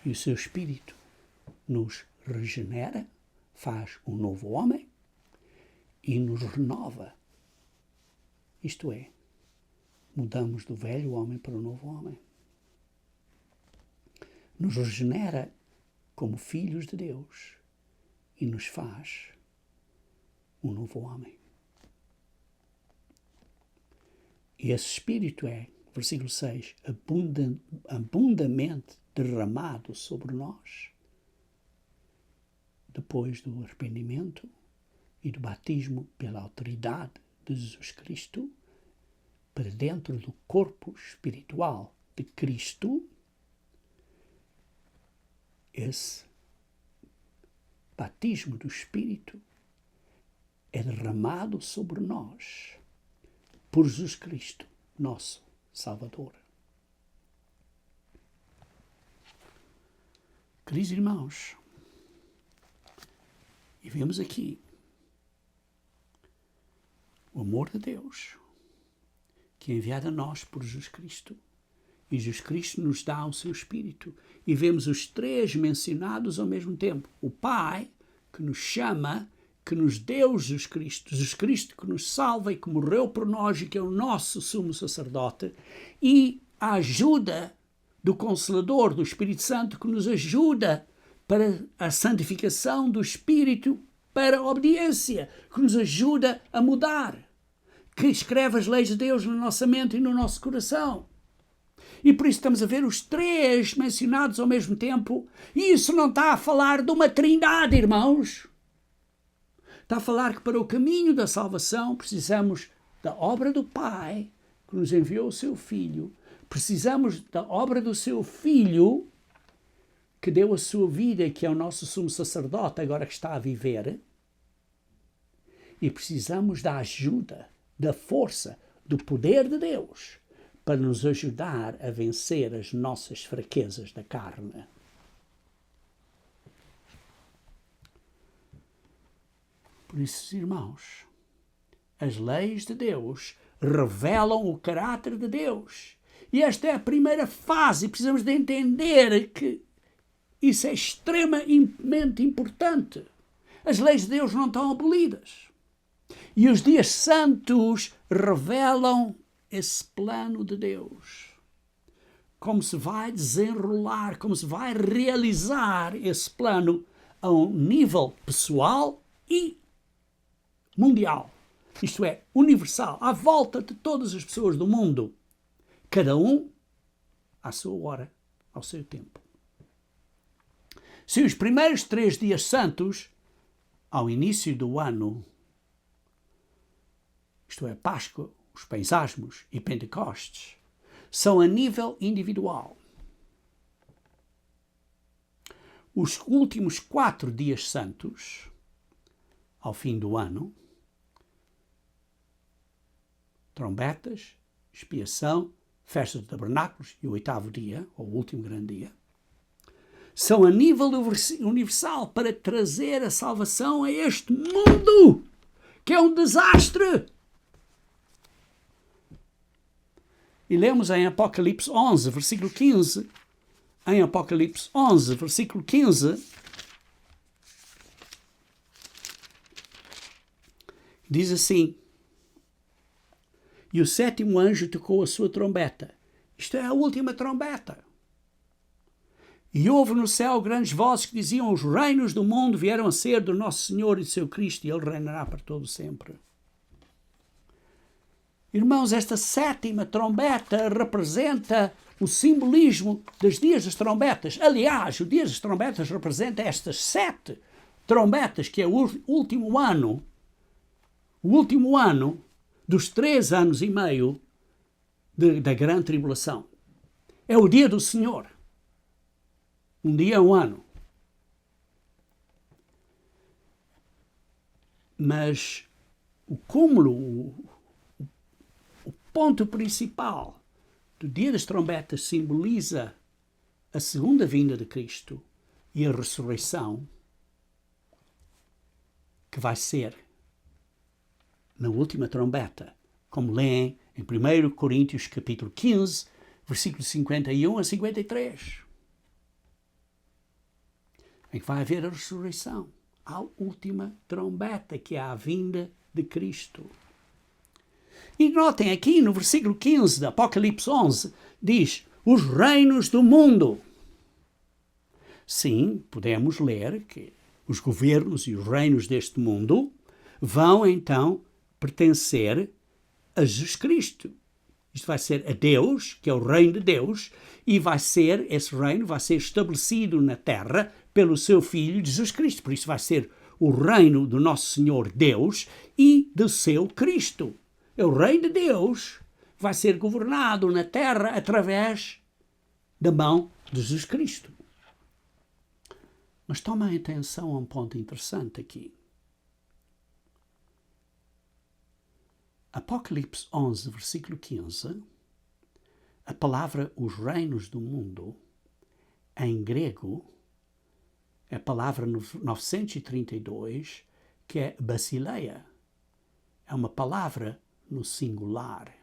E o seu Espírito nos regenera, faz um novo homem e nos renova. Isto é, mudamos do velho homem para o novo homem. Nos regenera como filhos de Deus e nos faz um novo homem. E esse Espírito é, versículo 6, abundantemente derramado sobre nós depois do arrependimento e do batismo pela autoridade de Jesus Cristo para dentro do corpo espiritual de Cristo. Esse batismo do Espírito é derramado sobre nós por Jesus Cristo, nosso Salvador. Queridos irmãos, e vemos aqui o amor de Deus que é enviado a nós por Jesus Cristo. E Jesus Cristo nos dá o seu Espírito. E vemos os três mencionados ao mesmo tempo. O Pai, que nos chama, que nos deu Jesus Cristo que nos salva e que morreu por nós e que é o nosso sumo sacerdote. E a ajuda do Consolador, do Espírito Santo, que nos ajuda para a santificação do Espírito, para a obediência, que nos ajuda a mudar, que escreve as leis de Deus na nossa mente e no nosso coração. E por isso estamos a ver os três mencionados ao mesmo tempo. E isso não está a falar de uma trindade, irmãos. Está a falar que para o caminho da salvação precisamos da obra do Pai, que nos enviou o seu Filho. Precisamos da obra do seu Filho, que deu a sua vida, que é o nosso sumo sacerdote, agora que está a viver. E precisamos da ajuda, da força, do poder de Deus, para nos ajudar a vencer as nossas fraquezas da carne. Por isso, irmãos, as leis de Deus revelam o caráter de Deus. E esta é a primeira fase. Precisamos de entender que isso é extremamente importante. As leis de Deus não estão abolidas. E os dias santos revelam esse plano de Deus. Como se vai desenrolar, como se vai realizar esse plano a um nível pessoal e mundial. Isto é, universal, à volta de todas as pessoas do mundo. Cada um à sua hora, ao seu tempo. Se os primeiros 3 dias santos, ao início do ano, isto é, Páscoa, os Pentasmos e Pentecostes, são a nível individual. Os últimos 4 dias santos, ao fim do ano, trombetas, expiação, festa de tabernáculos e o 8º dia, ou o último grande dia, são a nível universal para trazer a salvação a este mundo, que é um desastre. E lemos em Apocalipse 11, versículo 15, em Apocalipse 11, versículo 15, diz assim: E o sétimo anjo tocou a sua trombeta. Isto é a última trombeta. E houve no céu grandes vozes que diziam: os reinos do mundo vieram a ser do nosso Senhor e do seu Cristo, e Ele reinará para todo sempre. Irmãos, esta sétima trombeta representa o simbolismo dos dias das trombetas. Aliás, o dia das trombetas representa estas 7 trombetas, que é o último ano dos 3 anos e meio da grande tribulação. É o dia do Senhor. Um dia é um ano. Mas o cúmulo, o ponto principal do dia das trombetas simboliza a segunda vinda de Cristo e a ressurreição, que vai ser na última trombeta, como leem em 1 Coríntios capítulo 15, versículos 51 a 53. Em que vai haver a ressurreição, a última trombeta, que é a vinda de Cristo. E notem aqui no versículo 15 de Apocalipse 11, diz: os reinos do mundo. Sim, podemos ler que os governos e os reinos deste mundo vão então pertencer a Jesus Cristo. Isto vai ser a Deus, que é o reino de Deus, e esse reino vai ser estabelecido na terra pelo seu Filho Jesus Cristo. Por isso vai ser o reino do nosso Senhor Deus e do seu Cristo. É o reino de Deus, vai ser governado na terra através da mão de Jesus Cristo. Mas tomem atenção a um ponto interessante aqui. Apocalipse 11, versículo 15, a palavra os reinos do mundo, em grego, é a palavra 932, que é basileia. É uma palavra no singular.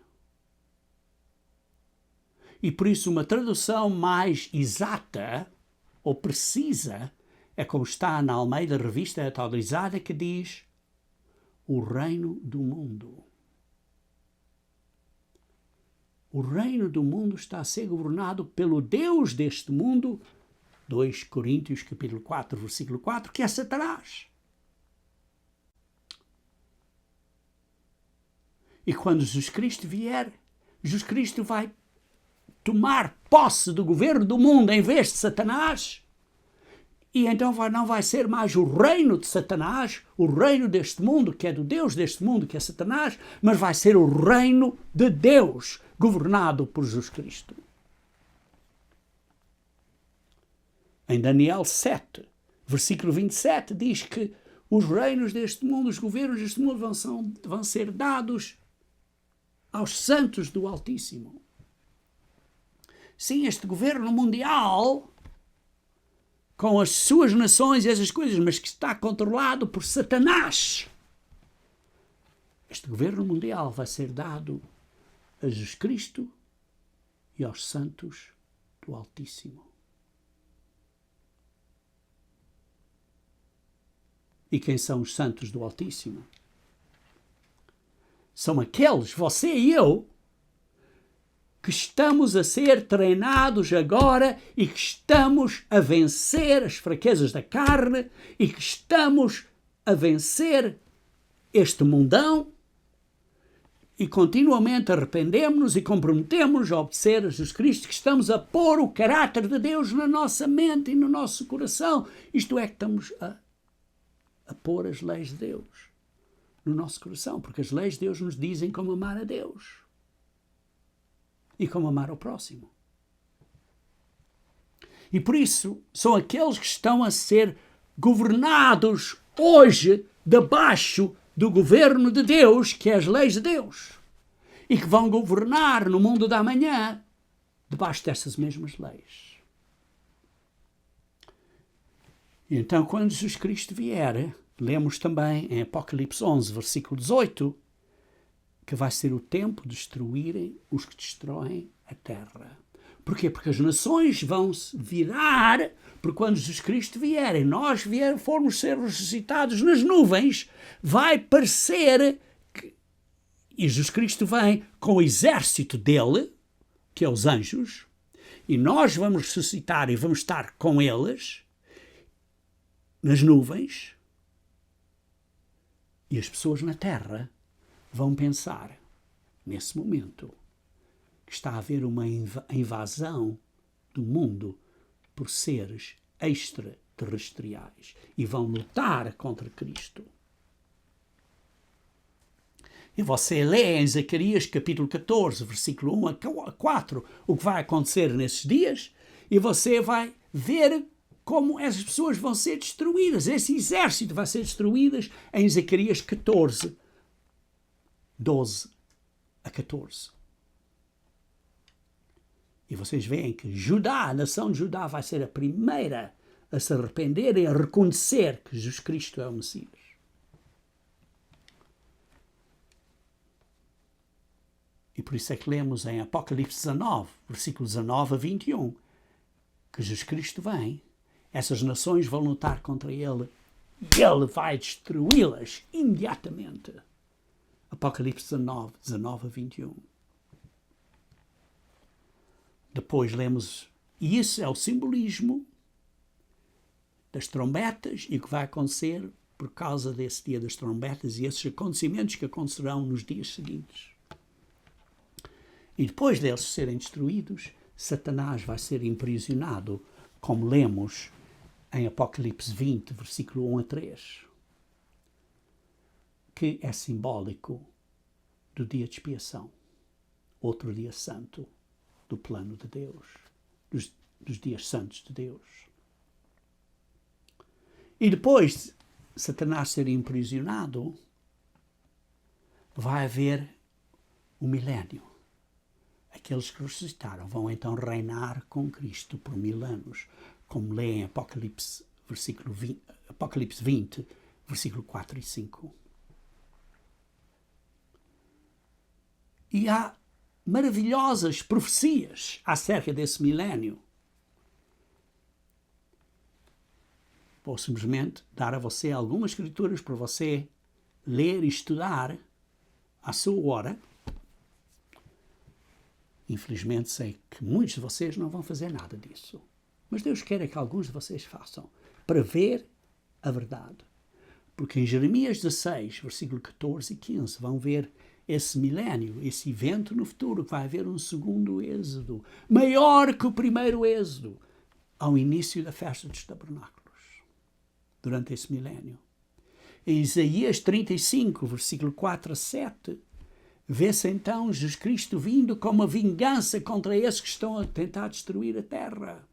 E por isso uma tradução mais exata ou precisa é como está na Almeida Revista Atualizada, que diz: o reino do mundo. O reino do mundo está a ser governado pelo Deus deste mundo, 2 Coríntios capítulo 4, versículo 4, que é Satanás. E quando Jesus Cristo vier, Jesus Cristo vai tomar posse do governo do mundo em vez de Satanás. E então não vai ser mais o reino de Satanás, o reino deste mundo, que é do Deus deste mundo, que é Satanás, mas vai ser o reino de Deus, governado por Jesus Cristo. Em Daniel 7, versículo 27, diz que os reinos deste mundo, os governos deste mundo vão ser dados aos santos do Altíssimo. Sim, este governo mundial, com as suas nações e essas coisas, mas que está controlado por Satanás. Este governo mundial vai ser dado a Jesus Cristo e aos santos do Altíssimo. E quem são os santos do Altíssimo? São aqueles, você e eu, que estamos a ser treinados agora e que estamos a vencer as fraquezas da carne e que estamos a vencer este mundão e continuamente arrependemos-nos e comprometemos-nos a obedecer a Jesus Cristo, que estamos a pôr o caráter de Deus na nossa mente e no nosso coração. Isto é, que estamos a pôr as leis de Deus no nosso coração, porque as leis de Deus nos dizem como amar a Deus e como amar ao próximo. E por isso são aqueles que estão a ser governados hoje debaixo do governo de Deus, que é as leis de Deus, e que vão governar no mundo da manhã debaixo dessas mesmas leis. E então, quando Jesus Cristo vier, lemos também em Apocalipse 11, versículo 18, que vai ser o tempo de destruírem os que destroem a terra. Porquê? Porque as nações vão se virar, porque quando Jesus Cristo vier e nós formos ser ressuscitados nas nuvens, vai parecer E Jesus Cristo vem com o exército dele, que é os anjos, e nós vamos ressuscitar e vamos estar com eles nas nuvens, e as pessoas na terra vão pensar, nesse momento, que está a haver uma invasão do mundo por seres extraterrestriais e vão lutar contra Cristo. E você lê em Zacarias capítulo 14, versículo 1 a 4, o que vai acontecer nesses dias, e você vai ver como essas pessoas vão ser destruídas. Esse exército vai ser destruído em Zacarias 14, 12 a 14. E vocês veem que Judá, a nação de Judá, vai ser a primeira a se arrepender e a reconhecer que Jesus Cristo é o Messias. E por isso é que lemos em Apocalipse 19, versículo 19 a 21, que Jesus Cristo vem, essas nações vão lutar contra ele e ele vai destruí-las imediatamente. Apocalipse 19, 19 a 21. Depois lemos, e isso é o simbolismo das trombetas e o que vai acontecer por causa desse dia das trombetas e esses acontecimentos que acontecerão nos dias seguintes. E depois deles serem destruídos, Satanás vai ser imprisionado, como lemos em Apocalipse 20, versículo 1 a 3, que é simbólico do dia de expiação, outro dia santo do plano de Deus, dos dias santos de Deus. E depois de Satanás ser imprisionado, vai haver um milénio. Aqueles que ressuscitaram vão então reinar com Cristo por 1000 anos, como lê em Apocalipse 20, versículo 4 e 5. E há maravilhosas profecias acerca desse milénio. Vou simplesmente dar a você algumas escrituras para você ler e estudar à sua hora. Infelizmente sei que muitos de vocês não vão fazer nada disso. Mas Deus quer que alguns de vocês façam, para ver a verdade. Porque em Jeremias 16, versículo 14 e 15, vão ver esse milénio, esse evento no futuro, que vai haver um segundo êxodo, maior que o primeiro êxodo, ao início da festa dos tabernáculos, durante esse milénio. Em Isaías 35, versículo 4 a 7, vê-se então Jesus Cristo vindo como uma vingança contra esses que estão a tentar destruir a terra.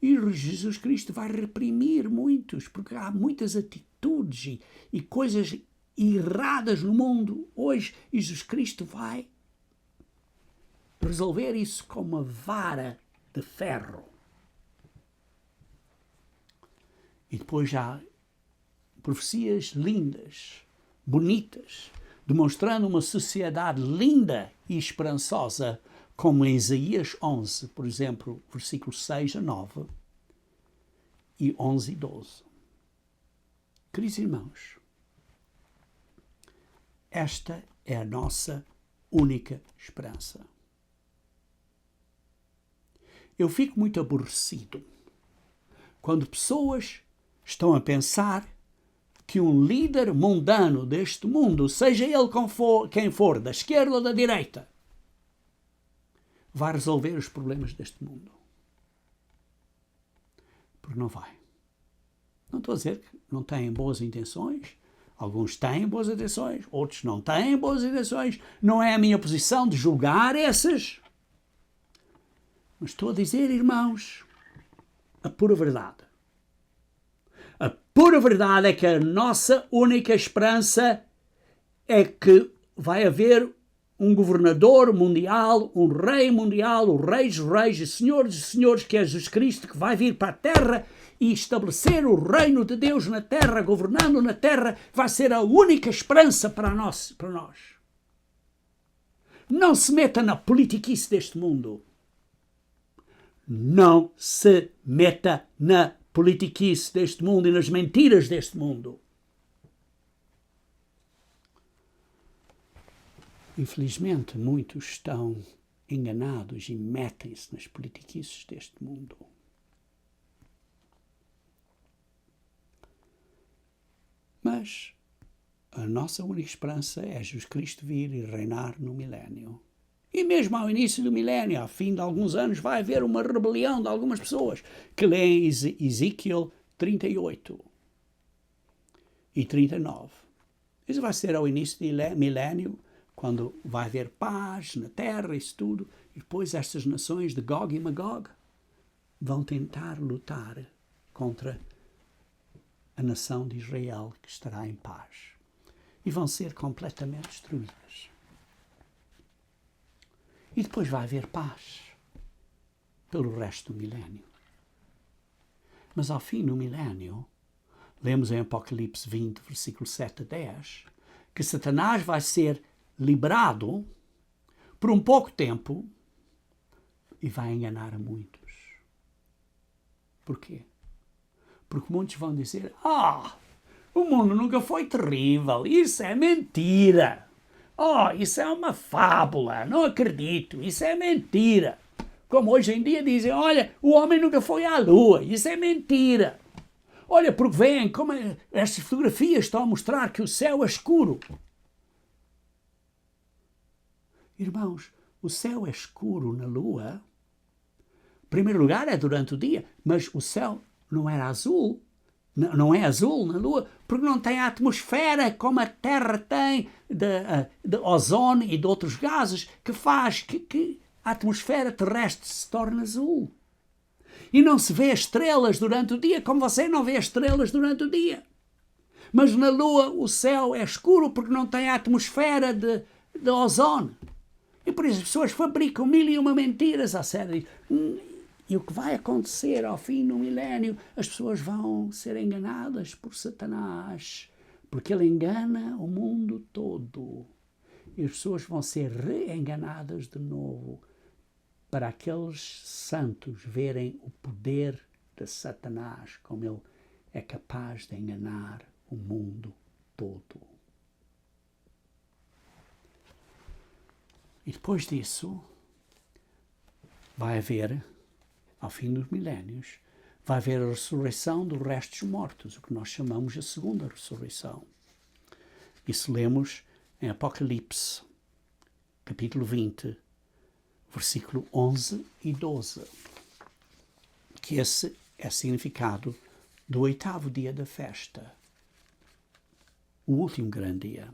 E Jesus Cristo vai reprimir muitos, porque há muitas atitudes e coisas erradas no mundo hoje, e Jesus Cristo vai resolver isso com uma vara de ferro. E depois há profecias lindas, bonitas, demonstrando uma sociedade linda e esperançosa, como em Isaías 11, por exemplo, versículos 6 a 9 e 11 e 12. Queridos irmãos, esta é a nossa única esperança. Eu fico muito aborrecido quando pessoas estão a pensar que um líder mundano deste mundo, seja ele quem for, da esquerda ou da direita, vai resolver os problemas deste mundo. Porque não vai. Não estou a dizer que não têm boas intenções. Alguns têm boas intenções, outros não têm boas intenções. Não é a minha posição de julgar esses. Mas estou a dizer, irmãos, a pura verdade. A pura verdade é que a nossa única esperança é que vai haver um governador mundial, um rei mundial, o rei dos reis e senhores dos senhores, que é Jesus Cristo, que vai vir para a terra e estabelecer o reino de Deus na terra, governando na terra, vai ser a única esperança para nós. Não se meta na politiquice deste mundo. Não se meta na politiquice deste mundo e nas mentiras deste mundo. Infelizmente, muitos estão enganados e metem-se nas politiquices deste mundo. Mas a nossa única esperança é Jesus Cristo vir e reinar no milénio. E mesmo ao início do milénio, ao fim de alguns anos, vai haver uma rebelião de algumas pessoas que leem Ezequiel 38 e 39. Isso vai ser ao início do milénio, quando vai haver paz na terra, isso tudo. E depois estas nações de Gog e Magog vão tentar lutar contra a nação de Israel, que estará em paz. E vão ser completamente destruídas. E depois vai haver paz pelo resto do milénio. Mas ao fim do milénio, lemos em Apocalipse 20, versículo 7 a 10, que Satanás vai ser liberado por um pouco tempo e vai enganar a muitos. Porquê? Porque muitos vão dizer: o mundo nunca foi terrível, isso é mentira. Isso é uma fábula, não acredito, isso é mentira. Como hoje em dia dizem: olha, o homem nunca foi à lua, isso é mentira. Olha, porque veem como estas fotografias estão a mostrar que o céu é escuro. Irmãos, o céu é escuro na lua. Em primeiro lugar, é durante o dia, mas o céu não era azul. Não é azul na Lua, porque não tem a atmosfera como a Terra tem de ozônio e de outros gases, que faz que a atmosfera terrestre se torne azul. E não se vê estrelas durante o dia, como você não vê estrelas durante o dia. Mas na Lua o céu é escuro porque não tem a atmosfera de ozônio. E por isso as pessoas fabricam mil e uma mentiras à série. E o que vai acontecer ao fim do milénio, as pessoas vão ser enganadas por Satanás, porque ele engana o mundo todo. E as pessoas vão ser reenganadas de novo, para aqueles santos verem o poder de Satanás, como ele é capaz de enganar o mundo todo. E depois disso, vai haver, ao fim dos milénios, vai haver a ressurreição dos restos mortos, o que nós chamamos a segunda ressurreição. Isso lemos em Apocalipse, capítulo 20, versículo 11 e 12, que esse é significado do 8º dia da festa, o último grande dia,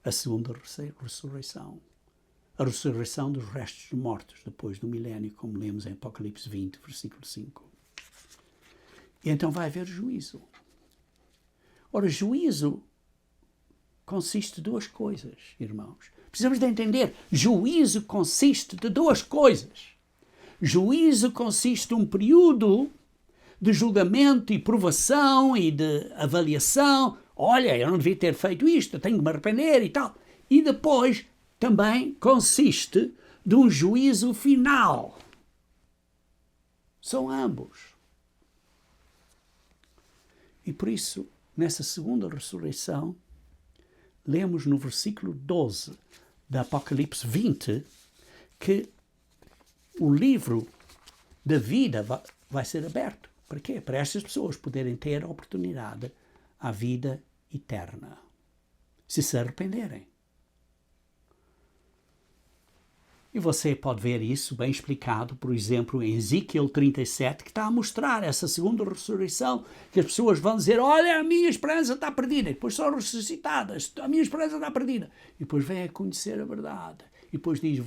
a segunda ressurreição. A ressurreição dos restos mortos depois do milénio, como lemos em Apocalipse 20, versículo 5. E então vai haver juízo. Ora, juízo consiste de duas coisas, irmãos. Precisamos de entender, juízo consiste de duas coisas. Juízo consiste de um período de julgamento e provação e de avaliação. Olha, eu não devia ter feito isto, eu tenho que me arrepender e tal. E depois também consiste de um juízo final. São ambos. E por isso, nessa segunda ressurreição, lemos no versículo 12 de Apocalipse 20 que o livro da vida vai ser aberto. Para quê? Para estas pessoas poderem ter a oportunidade à vida eterna, se arrependerem. E você pode ver isso bem explicado, por exemplo, em Ezequiel 37, que está a mostrar essa segunda ressurreição, que as pessoas vão dizer: olha, a minha esperança está perdida, e depois são ressuscitadas, a minha esperança está perdida. E depois vem a conhecer a verdade. E depois diz,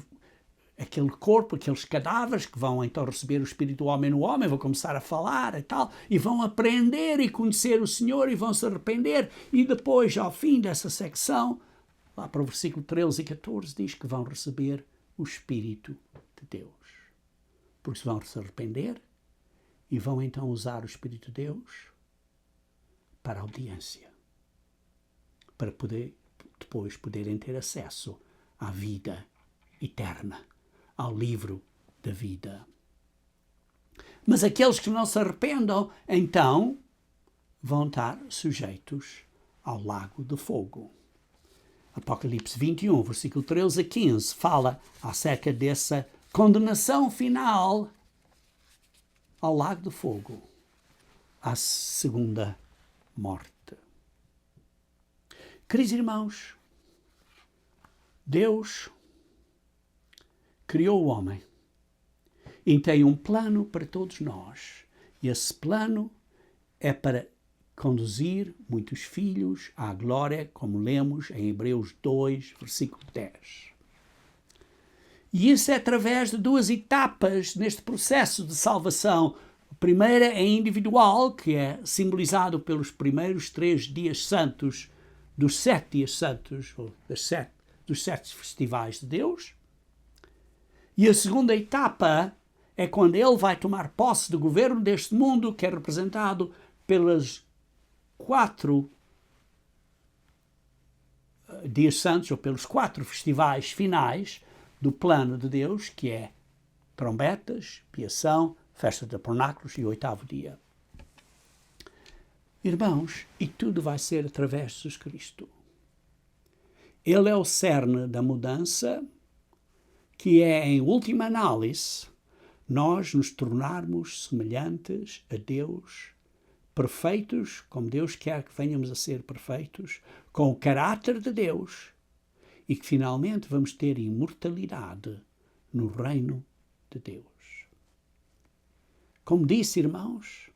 aquele corpo, aqueles cadáveres que vão então receber o espírito do homem no homem, vão começar a falar e tal, e vão aprender e conhecer o Senhor e vão se arrepender. E depois, ao fim dessa secção, lá para o versículo 13 e 14, diz que vão receber o Espírito de Deus. Porque se vão se arrepender e vão então usar o Espírito de Deus para a audiência, para depois poderem ter acesso à vida eterna, ao livro da vida. Mas aqueles que não se arrependam, então, vão estar sujeitos ao lago de fogo. Apocalipse 21, versículo 13 a 15, fala acerca dessa condenação final ao lago de fogo, à segunda morte. Queridos irmãos, Deus criou o homem e tem um plano para todos nós. E esse plano é para conduzir muitos filhos à glória, como lemos em Hebreus 2, versículo 10. E isso é através de duas etapas neste processo de salvação. A primeira é individual, que é simbolizado pelos primeiros 3 dias santos, dos 7 dias santos, ou dos 7 festivais de Deus. E a segunda etapa é quando ele vai tomar posse do governo deste mundo, que é representado pelos 4 dias santos, ou pelos 4 festivais finais do plano de Deus, que é trombetas, expiação, festa de tabernáculos e o 8º dia. Irmãos, e tudo vai ser através de Jesus Cristo. Ele é o cerne da mudança, que é, em última análise, nós nos tornarmos semelhantes a Deus, perfeitos, como Deus quer que venhamos a ser perfeitos, com o caráter de Deus, e que finalmente vamos ter imortalidade no reino de Deus. Como disse, irmãos,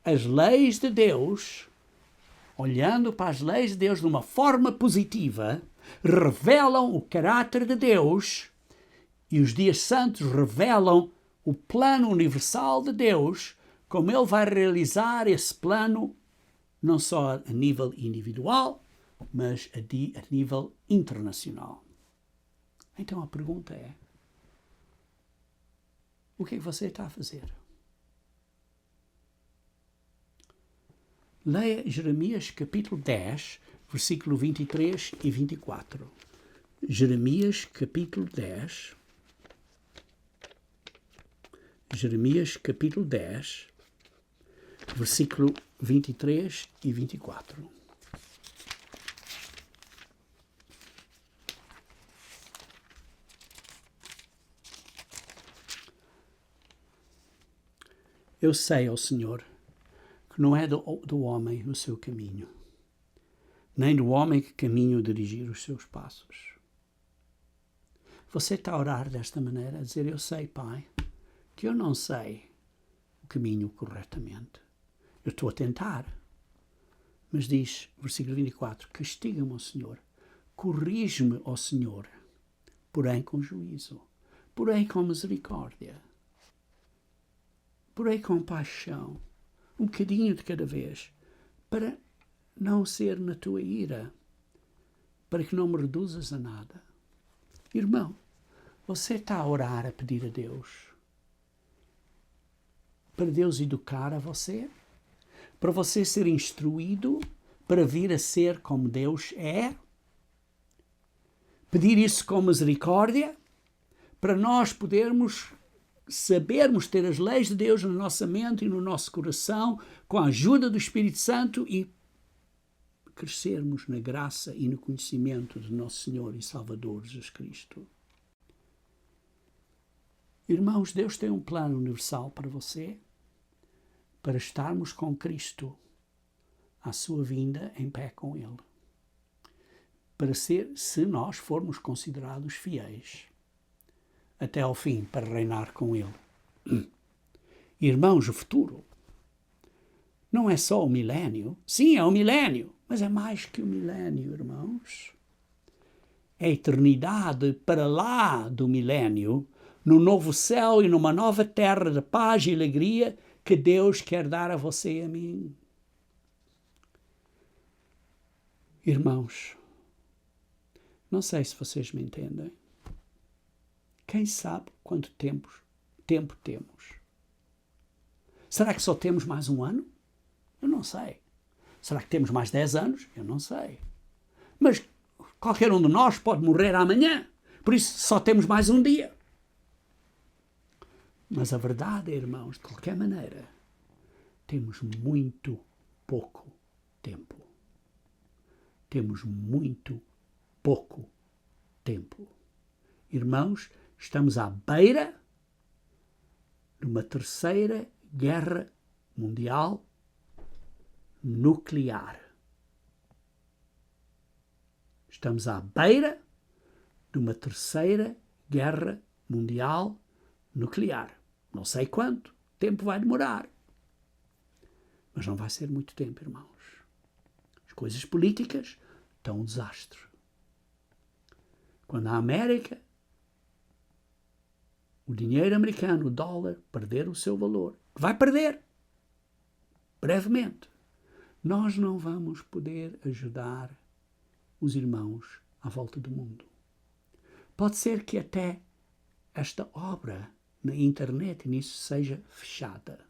as leis de Deus, olhando para as leis de Deus de uma forma positiva, revelam o caráter de Deus, e os dias santos revelam o plano universal de Deus, como Ele vai realizar esse plano, não só a nível individual, mas a nível internacional. Então a pergunta é: o que é que você está a fazer? Leia Jeremias capítulo 10, versículo 23 e 24. Jeremias capítulo 10. Jeremias capítulo 10, versículo 23 e 24. Eu sei, ó Senhor, que não é do homem o seu caminho, nem do homem que caminho dirigir os seus passos. Você está a orar desta maneira, a dizer: eu sei, Pai, que eu não sei o caminho corretamente. Eu estou a tentar. Mas diz, versículo 24, castiga-me, ó Senhor, corrige-me, ó Senhor, porém com juízo, porém com misericórdia, porém com paixão, um bocadinho de cada vez, para não ser na tua ira, para que não me reduzas a nada. Irmão, você está a orar, a pedir a Deus, para Deus educar a você, para você ser instruído, para vir a ser como Deus é, pedir isso com misericórdia, para nós sabermos ter as leis de Deus na nossa mente e no nosso coração, com a ajuda do Espírito Santo, e crescermos na graça e no conhecimento de nosso Senhor e Salvador Jesus Cristo. Irmãos, Deus tem um plano universal para você, para estarmos com Cristo à sua vinda em pé com Ele. Para ser, se nós formos considerados fiéis até ao fim, para reinar com Ele. Irmãos, o futuro não é só o milénio. Sim, é o milénio, mas é mais que o milénio, irmãos. É a eternidade para lá do milénio, no novo céu e numa nova terra de paz e alegria que Deus quer dar a você e a mim. Irmãos, não sei se vocês me entendem. Quem sabe quanto tempo temos? Será que só temos mais um ano? Eu não sei. Será que temos mais 10 anos? Eu não sei. Mas qualquer um de nós pode morrer amanhã. Por isso só temos mais um dia. Mas a verdade, irmãos, de qualquer maneira, temos muito pouco tempo. Temos muito pouco tempo. Irmãos, estamos à beira de uma terceira guerra mundial nuclear. Estamos à beira de uma terceira guerra mundial nuclear. Não sei quanto tempo vai demorar, mas não vai ser muito tempo, irmãos. As coisas políticas estão um desastre. Quando a América, o dinheiro americano, o dólar, perder o seu valor, vai perder brevemente, nós não vamos poder ajudar os irmãos à volta do mundo. Pode ser que até esta obra na internet nisso seja fechada,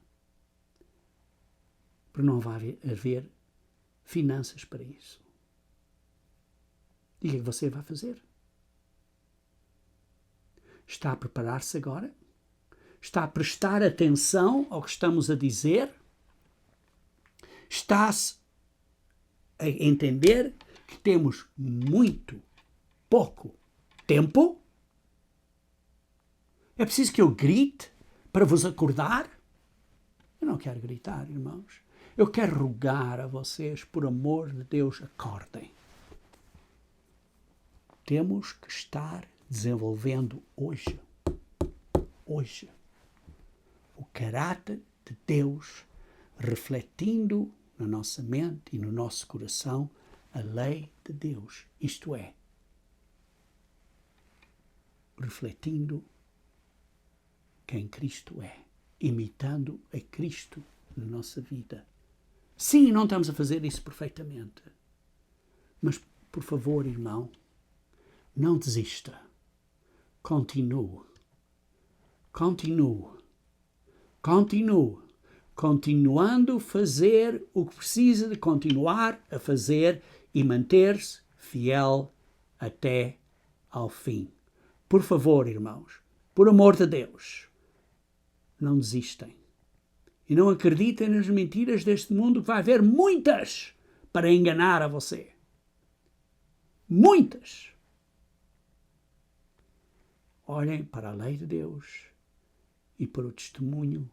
porque não vai haver finanças para isso. E o que é que você vai fazer? Está a preparar-se agora? Está a prestar atenção ao que estamos a dizer? Está-se a entender que temos muito pouco tempo? É preciso que eu grite para vos acordar? Eu não quero gritar, irmãos. Eu quero rogar a vocês, por amor de Deus, acordem. Temos que estar desenvolvendo hoje, o caráter de Deus, refletindo na nossa mente e no nosso coração a lei de Deus. Isto é, refletindo quem Cristo é, imitando a Cristo na nossa vida. Sim, não estamos a fazer isso perfeitamente, mas, por favor, irmão, não desista. Continue. Continuando a fazer o que precisa de continuar a fazer e manter-se fiel até ao fim. Por favor, irmãos, por amor de Deus, não desistem. E não acreditem nas mentiras deste mundo, que vai haver muitas para enganar a você. Muitas. Olhem para a lei de Deus e para o testemunho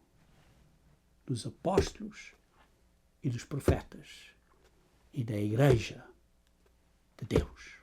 dos apóstolos e dos profetas e da Igreja de Deus.